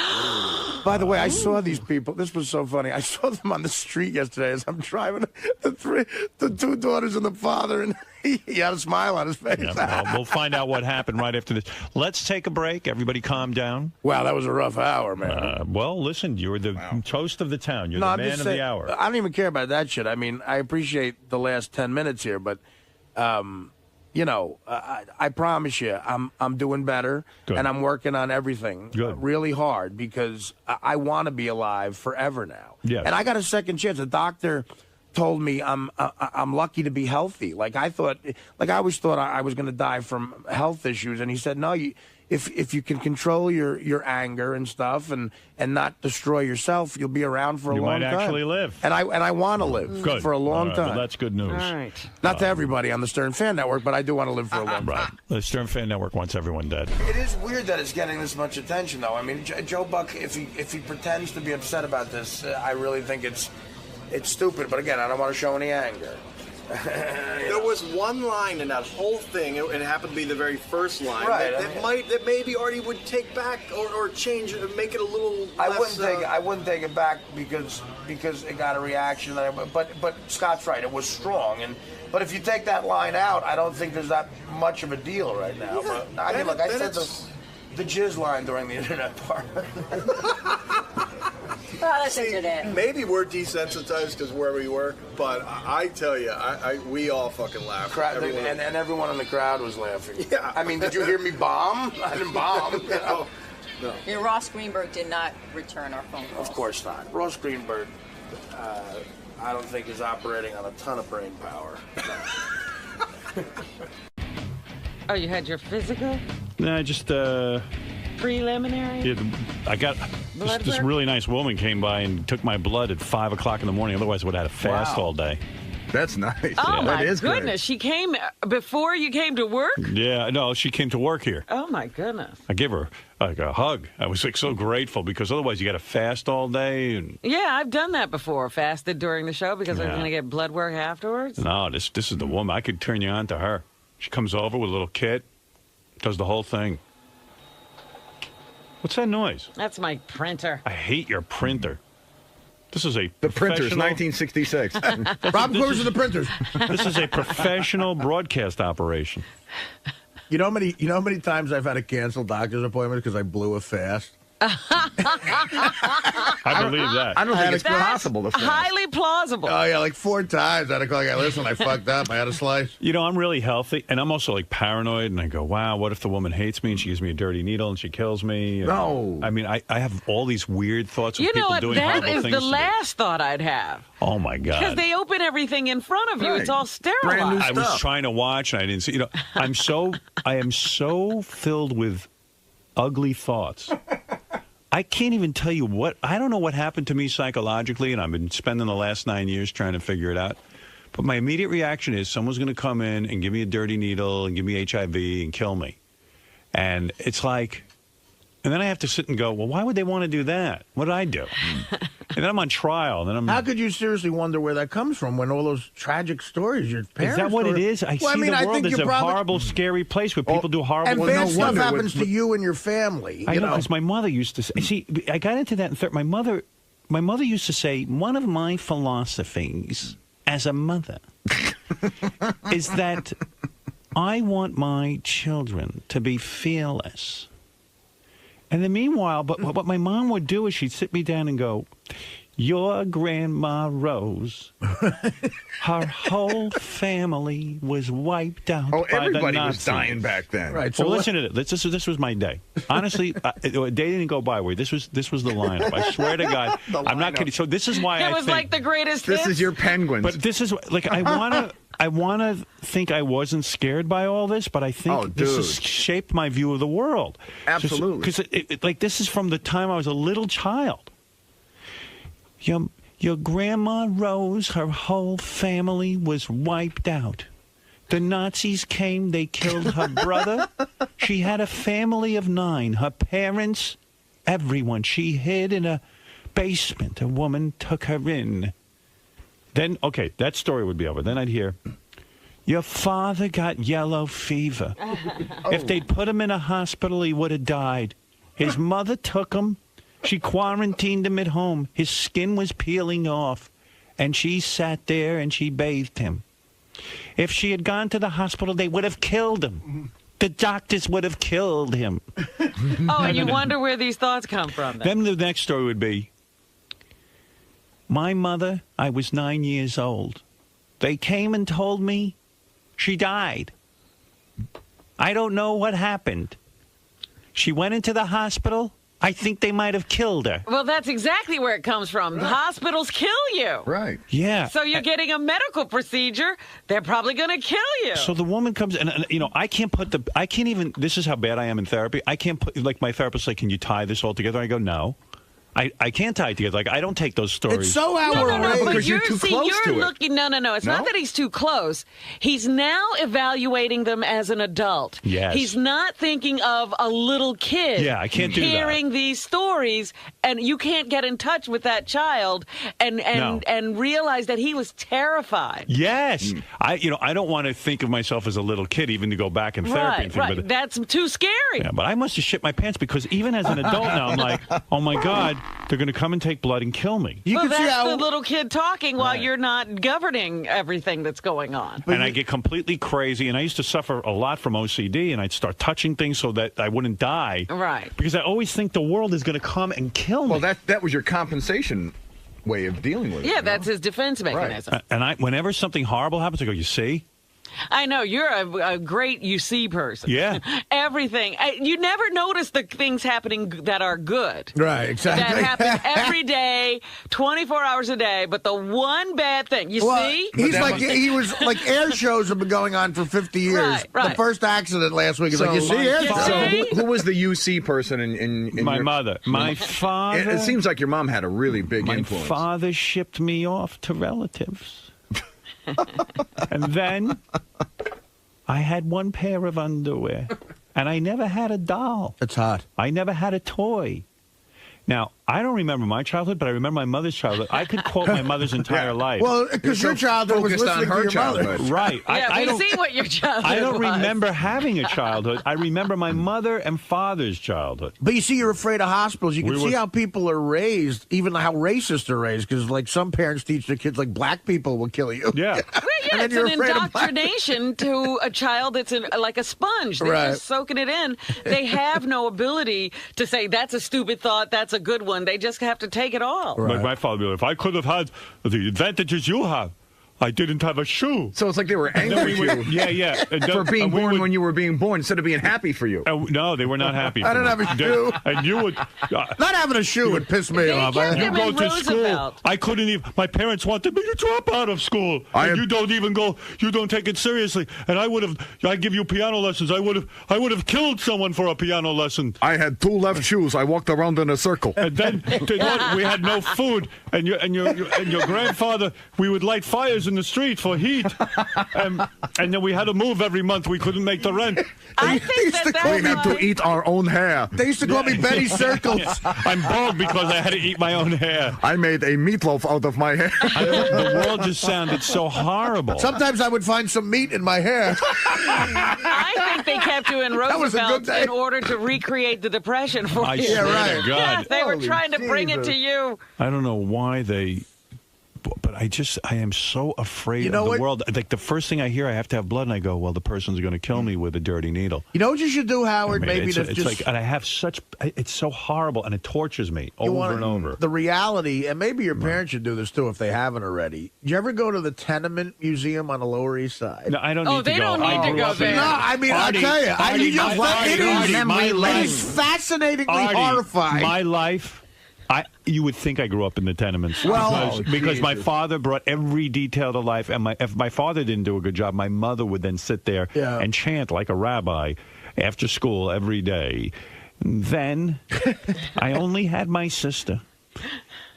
Speaker 2: By the way, I saw these people. This was so funny. I saw them on the street yesterday as I'm driving. The two daughters and the father, and he had a smile on his face.
Speaker 1: Yeah, well, we'll find out what happened right after this. Let's take a break. Everybody calm down.
Speaker 2: Wow, that was a rough hour, man.
Speaker 1: Well, listen, you're the toast of the town. You're the man of the hour.
Speaker 2: I don't even care about that shit. I mean, I appreciate the last 10 minutes here, but... you know, I promise you, I'm doing better, and I'm working on everything really hard because I want to be alive forever now.
Speaker 1: Yes.
Speaker 2: And I got a second chance. The doctor told me I'm lucky to be healthy. Like I always thought I was going to die from health issues, and he said, no, if you can control your anger and stuff and not destroy yourself, you'll be around for a long time.
Speaker 1: You might actually live.
Speaker 2: And I want to live for a long time.
Speaker 1: Well, that's good news.
Speaker 4: All right.
Speaker 2: Not to everybody on the Stern Fan Network, but I do want to live for a long time.
Speaker 1: Right. The Stern Fan Network wants everyone dead.
Speaker 2: It is weird that it's getting this much attention, though. I mean, Joe Buck, if he pretends to be upset about this, I really think it's stupid. But again, I don't want to show any anger.
Speaker 13: There was one line in that whole thing, and it happened to be the very first line, that maybe Artie would take back or change it, make it a little less...
Speaker 2: I wouldn't take it back because it got a reaction. But Scott's right, it was strong. But if you take that line out, I don't think there's that much of a deal right now.
Speaker 13: Yeah,
Speaker 2: but I mean, look, I said the jizz line during the internet part.
Speaker 14: that's internet.
Speaker 13: Maybe we're desensitized because where we were, but I tell you, we all fucking laughed.
Speaker 2: And everyone in the crowd was laughing.
Speaker 13: Yeah.
Speaker 2: I mean, did you hear me bomb? I didn't bomb. You know?
Speaker 13: No.
Speaker 14: Yeah, Ross Greenberg did not return our phone call.
Speaker 2: Of course not. Ross Greenberg, I don't think is operating on a ton of brain power.
Speaker 4: Oh, you had your physical?
Speaker 1: Nah, just
Speaker 4: preliminary?
Speaker 1: Yeah, I got this really nice woman came by and took my blood at 5 o'clock in the morning. Otherwise, I would have had a fast all day.
Speaker 3: That's nice.
Speaker 4: Oh, my
Speaker 3: that is
Speaker 4: goodness.
Speaker 3: great.
Speaker 4: She came before you came to work?
Speaker 1: Yeah, no, she came to work here.
Speaker 4: Oh, my goodness.
Speaker 1: I gave her like a hug. I was like so grateful because otherwise you got to fast all day. And
Speaker 4: Yeah, I've done that before. Fasted during the show because I was
Speaker 1: Yeah.
Speaker 4: going to get blood work afterwards.
Speaker 1: no, this is the woman. I could turn you on to her. She comes over with a little kit, does the whole thing. What's that noise?
Speaker 4: That's my printer.
Speaker 1: I hate your printer. This is a
Speaker 3: The printer's
Speaker 1: professional-
Speaker 3: 1966.
Speaker 2: Rob, where's the printers?
Speaker 1: This is a professional broadcast operation.
Speaker 2: You know how many times I've had to cancel doctor's appointments because I blew a fast?
Speaker 1: I believe that.
Speaker 3: I don't think it's
Speaker 4: That's
Speaker 3: possible to fast.
Speaker 4: highly plausible.
Speaker 2: Oh, yeah, like 4 times. I had to call. Listen, I fucked up. I had a slice.
Speaker 1: You know, I'm really healthy, and I'm also like paranoid. And I go, "Wow, what if the woman hates me and she gives me a dirty needle and she kills me?" And,
Speaker 2: No.
Speaker 1: I mean, I have all these weird thoughts of
Speaker 4: You know
Speaker 1: people
Speaker 4: what?
Speaker 1: doing
Speaker 4: That
Speaker 1: horrible
Speaker 4: is
Speaker 1: things
Speaker 4: the
Speaker 1: to me.
Speaker 4: last thought I'd have.
Speaker 1: Oh my
Speaker 4: Because
Speaker 1: god!
Speaker 4: they open everything in front of you.
Speaker 3: Right.
Speaker 4: It's all sterilized.
Speaker 1: I was trying to watch, and I didn't see. You know, I am so filled with ugly thoughts. I can't even tell you what. I don't know what happened to me psychologically, and I've been spending the last 9 years trying to figure it out. But my immediate reaction is someone's going to come in and give me a dirty needle and give me HIV and kill me. And it's like, and then I have to sit and go, well, why would they want to do that? What did I do? And then I'm on trial. And then I'm.
Speaker 2: How could you seriously wonder where that comes from when all those tragic stories your parents
Speaker 1: Is that what it is? I
Speaker 2: Well,
Speaker 1: see
Speaker 2: I
Speaker 1: the world as a horrible, scary place where people do horrible
Speaker 2: and
Speaker 1: things.
Speaker 2: bad stuff happens to you and your family.
Speaker 1: I
Speaker 2: you
Speaker 1: know, because my mother used to say, see, I got into that in third. My mother used to say, one of my philosophies as a mother is that I want my children to be fearless. And then meanwhile, but what my mom would do is she'd sit me down and go, your grandma Rose, her whole family was wiped out by the
Speaker 3: everybody was
Speaker 1: Nazis.
Speaker 3: dying back then.
Speaker 2: Right.
Speaker 1: So listen to this. This was my day. Honestly, a day didn't go by where this was the lineup. I swear to God, I'm not kidding. So this is why
Speaker 4: It
Speaker 1: I
Speaker 4: was
Speaker 1: think
Speaker 4: like the greatest
Speaker 3: This
Speaker 4: hits.
Speaker 3: is your Penguins.
Speaker 1: But this is like I want to think I wasn't scared by all this, but I think this has shaped my view of the world.
Speaker 3: Absolutely.
Speaker 1: Because like this is from the time I was a little child. Your grandma Rose, her whole family was wiped out. The Nazis came, they killed her brother. She had a family of 9. Her parents, everyone. She hid in a basement. A woman took her in. Then, okay, that story would be over. Then I'd hear, your father got yellow fever. If they'd put him in a hospital, he would have died. His mother took him. She quarantined him at home. His skin was peeling off, and she sat there and she bathed him. If she had gone to the hospital, they would have killed him. The doctors would have killed him.
Speaker 4: Oh, and you wonder where these thoughts come from.
Speaker 1: Then the next story would be, my mother, I was 9 years old. They came and told me she died. I don't know what happened. She went into the hospital. I think they might have killed her.
Speaker 4: Well, that's exactly where it comes from. Right. Hospitals kill you.
Speaker 3: Right.
Speaker 1: Yeah.
Speaker 4: So you're getting a medical procedure. They're probably going to kill you.
Speaker 1: So the woman comes, and you know, I can't even, this is how bad I am in therapy. I can't put, like my therapist's like, can you tie this all together? I go, no. I can't tie it together. Like, I don't take those stories.
Speaker 2: It's so outrageous.
Speaker 4: No, but
Speaker 3: because you're too close to it.
Speaker 4: looking. No. It's not that he's too close. He's now evaluating them as an adult.
Speaker 1: Yes.
Speaker 4: He's not thinking of a little kid.
Speaker 1: Yeah, I can't do that.
Speaker 4: Hearing these stories, and you can't get in touch with that child and realize that he was terrified.
Speaker 1: Yes. I don't want to think of myself as a little kid, even to go back in therapy. And think
Speaker 4: Right.
Speaker 1: about it.
Speaker 4: That's too scary.
Speaker 1: Yeah, but I must have shit my pants because even as an adult now, I'm like, oh my God. they're going to come and take blood and kill me.
Speaker 4: Well, that's the little kid talking while you're not governing everything that's going on.
Speaker 1: And I get completely crazy, and I used to suffer a lot from OCD, and I'd start touching things so that I wouldn't die.
Speaker 4: Right.
Speaker 1: Because I always think the world is going to come and kill me.
Speaker 3: Well, that was your compensation way of dealing with it.
Speaker 4: Yeah, that's his defense mechanism.
Speaker 1: Right. And whenever something horrible happens, I go, you see?
Speaker 4: I know. You're a great you see person.
Speaker 1: Yeah.
Speaker 4: Everything. You never notice the things happening that are good.
Speaker 2: Right, exactly.
Speaker 4: That happen every day, 24 hours a day, but the one bad thing, you see?
Speaker 2: He was like air shows have been going on for 50 years.
Speaker 4: Right.
Speaker 2: The first accident last week is like, you see air shows?
Speaker 3: So who was the UC person in
Speaker 1: My
Speaker 3: your
Speaker 1: mother. My father.
Speaker 3: It seems like your mom had a really big
Speaker 1: My
Speaker 3: influence.
Speaker 1: father shipped me off to relatives. And then I had one pair of underwear, and I never had a doll.
Speaker 2: That's hot.
Speaker 1: I never had a toy. Now, I don't remember my childhood, but I remember my mother's childhood. I could quote my mother's entire life.
Speaker 2: Well, because your childhood was listening to your mother.
Speaker 1: Right.
Speaker 4: Yeah, we see what your childhood
Speaker 1: I don't
Speaker 4: was.
Speaker 1: remember having a childhood. I remember my mother and father's childhood.
Speaker 2: But you see, you're afraid of hospitals. You can see how people are raised, even how racists they're raised, because like some parents teach their kids like black people will kill you.
Speaker 1: Yeah.
Speaker 4: Well, yeah, it's an indoctrination to a child that's like a sponge. They're just soaking it in. They have no ability to say, that's a stupid thought, that's a good one. They just have to take it all.
Speaker 1: Like my father would be like, if I could have had the advantages you have, I didn't have a shoe.
Speaker 3: So it's like they were angry at you.
Speaker 1: Yeah.
Speaker 3: For being born when you were being born instead of being happy for you.
Speaker 1: No, they were not happy.
Speaker 2: I didn't have a shoe.
Speaker 1: And you would...
Speaker 2: Not having a shoe would piss me off.
Speaker 1: You go to school. I couldn't even... My parents wanted me to drop out of school. And you don't even go... You don't take it seriously. And I would have... I give you piano lessons. I would have killed someone for a piano lesson.
Speaker 3: I had 2 left shoes. I walked around in a circle.
Speaker 1: And then we had no food. And your grandfather... We would light fires in the street for heat. And then we had to move every month. We couldn't make the rent.
Speaker 4: I think
Speaker 3: we had to eat our own hair.
Speaker 2: They used to call me Betty Circles.
Speaker 1: I'm bald because I had to eat my own hair.
Speaker 3: I made a meatloaf out of my hair.
Speaker 1: The world just sounded so horrible.
Speaker 2: Sometimes I would find some meat in my hair.
Speaker 4: I think they kept you in Roosevelt in order to recreate the Depression for you.
Speaker 1: Yeah, right. God.
Speaker 4: Yes, they were trying to bring it to you.
Speaker 1: I don't know why they... But I am so afraid of the world. Like the first thing I hear, I have to have blood, and I go, well, the person's going to kill me with a dirty needle.
Speaker 2: You know what you should do, Howard?
Speaker 1: It's like, and I have it's so horrible, and it tortures me over and over.
Speaker 2: The reality, and maybe your parents should do this too if they haven't already. Did you ever go to the Tenement Museum on the Lower East Side?
Speaker 1: No, I don't need to go.
Speaker 4: They don't need to go there.
Speaker 2: No, I mean, I'll tell you. It is fascinatingly horrifying.
Speaker 1: My life... You would think I grew up in the tenements.
Speaker 2: Well,
Speaker 1: because my father brought every detail to life, and if my father didn't do a good job, my mother would then sit there and chant like a rabbi after school every day. Then I only had my sister,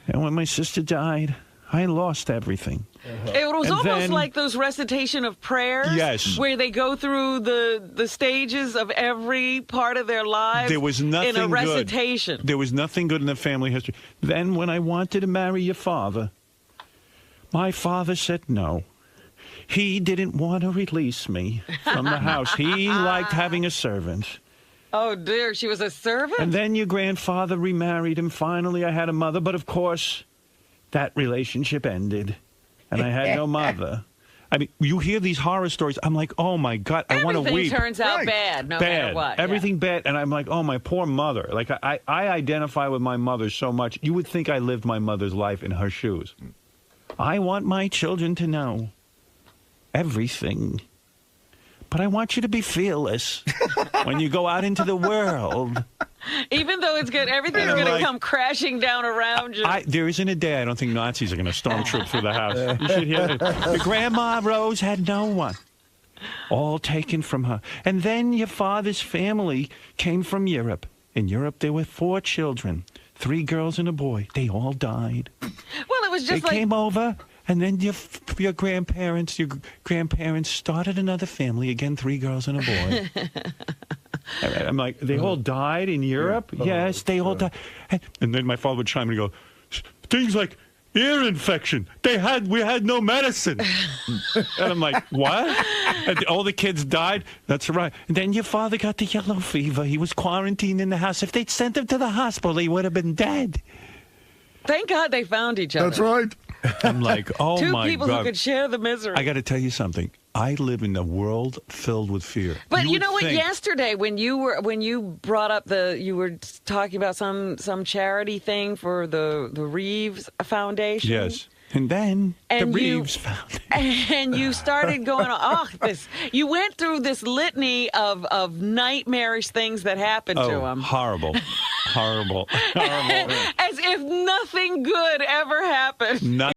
Speaker 1: and when my sister died, I lost everything.
Speaker 4: It was almost like those recitation of prayers, where they go through the stages of every part of their lives.
Speaker 1: There was nothing
Speaker 4: in a recitation.
Speaker 1: Good. There was nothing good in the family history. Then, when I wanted to marry your father, my father said no. He didn't want to release me from the house. He liked having a servant.
Speaker 4: Oh dear, she was a servant.
Speaker 1: And then your grandfather remarried, and finally I had a mother. But of course, that relationship ended. And I had no mother. I mean, you hear these horror stories. I'm like, oh, my God, I want to weep.
Speaker 4: Everything turns out bad, no matter what.
Speaker 1: Everything bad. And I'm like, oh, my poor mother. Like, I identify with my mother so much. You would think I lived my mother's life in her shoes. I want my children to know everything. But I want you to be fearless when you go out into the world.
Speaker 4: Even though it's good, everything's going to come crashing down around you.
Speaker 1: There isn't a day I don't think Nazis are going to stormtroop through the house. You should hear it. Your grandma Rose had no one. All taken from her. And then your father's family came from Europe. In Europe, there were 4 children, 3 girls and a boy. They all died.
Speaker 4: Well, it was just
Speaker 1: they came over, and then your grandparents started another family. Again, 3 girls and a boy. I'm like, they all died in Europe? Yes, they all died. And then my father would chime in and go, things like ear infection. We had no medicine. And I'm like, what? And all the kids died? That's right. And then your father got the yellow fever. He was quarantined in the house. If they'd sent him to the hospital, he would have been dead.
Speaker 4: Thank God they found each other.
Speaker 15: That's right.
Speaker 1: I'm like, oh
Speaker 4: Two
Speaker 1: my
Speaker 4: people
Speaker 1: God.
Speaker 4: who could share the misery.
Speaker 15: I got to tell you something. I live in a world filled with fear.
Speaker 4: But you know what?
Speaker 15: think-
Speaker 4: Yesterday, when you brought up you were talking about some charity thing for the Reeves Foundation.
Speaker 15: Yes. And then
Speaker 4: And
Speaker 15: the
Speaker 4: you-
Speaker 15: Reeves found it.
Speaker 4: And you started going, you went through this litany of nightmarish things that happened to him.
Speaker 1: Horrible. Horrible. Horrible.
Speaker 4: As if nothing good ever happened.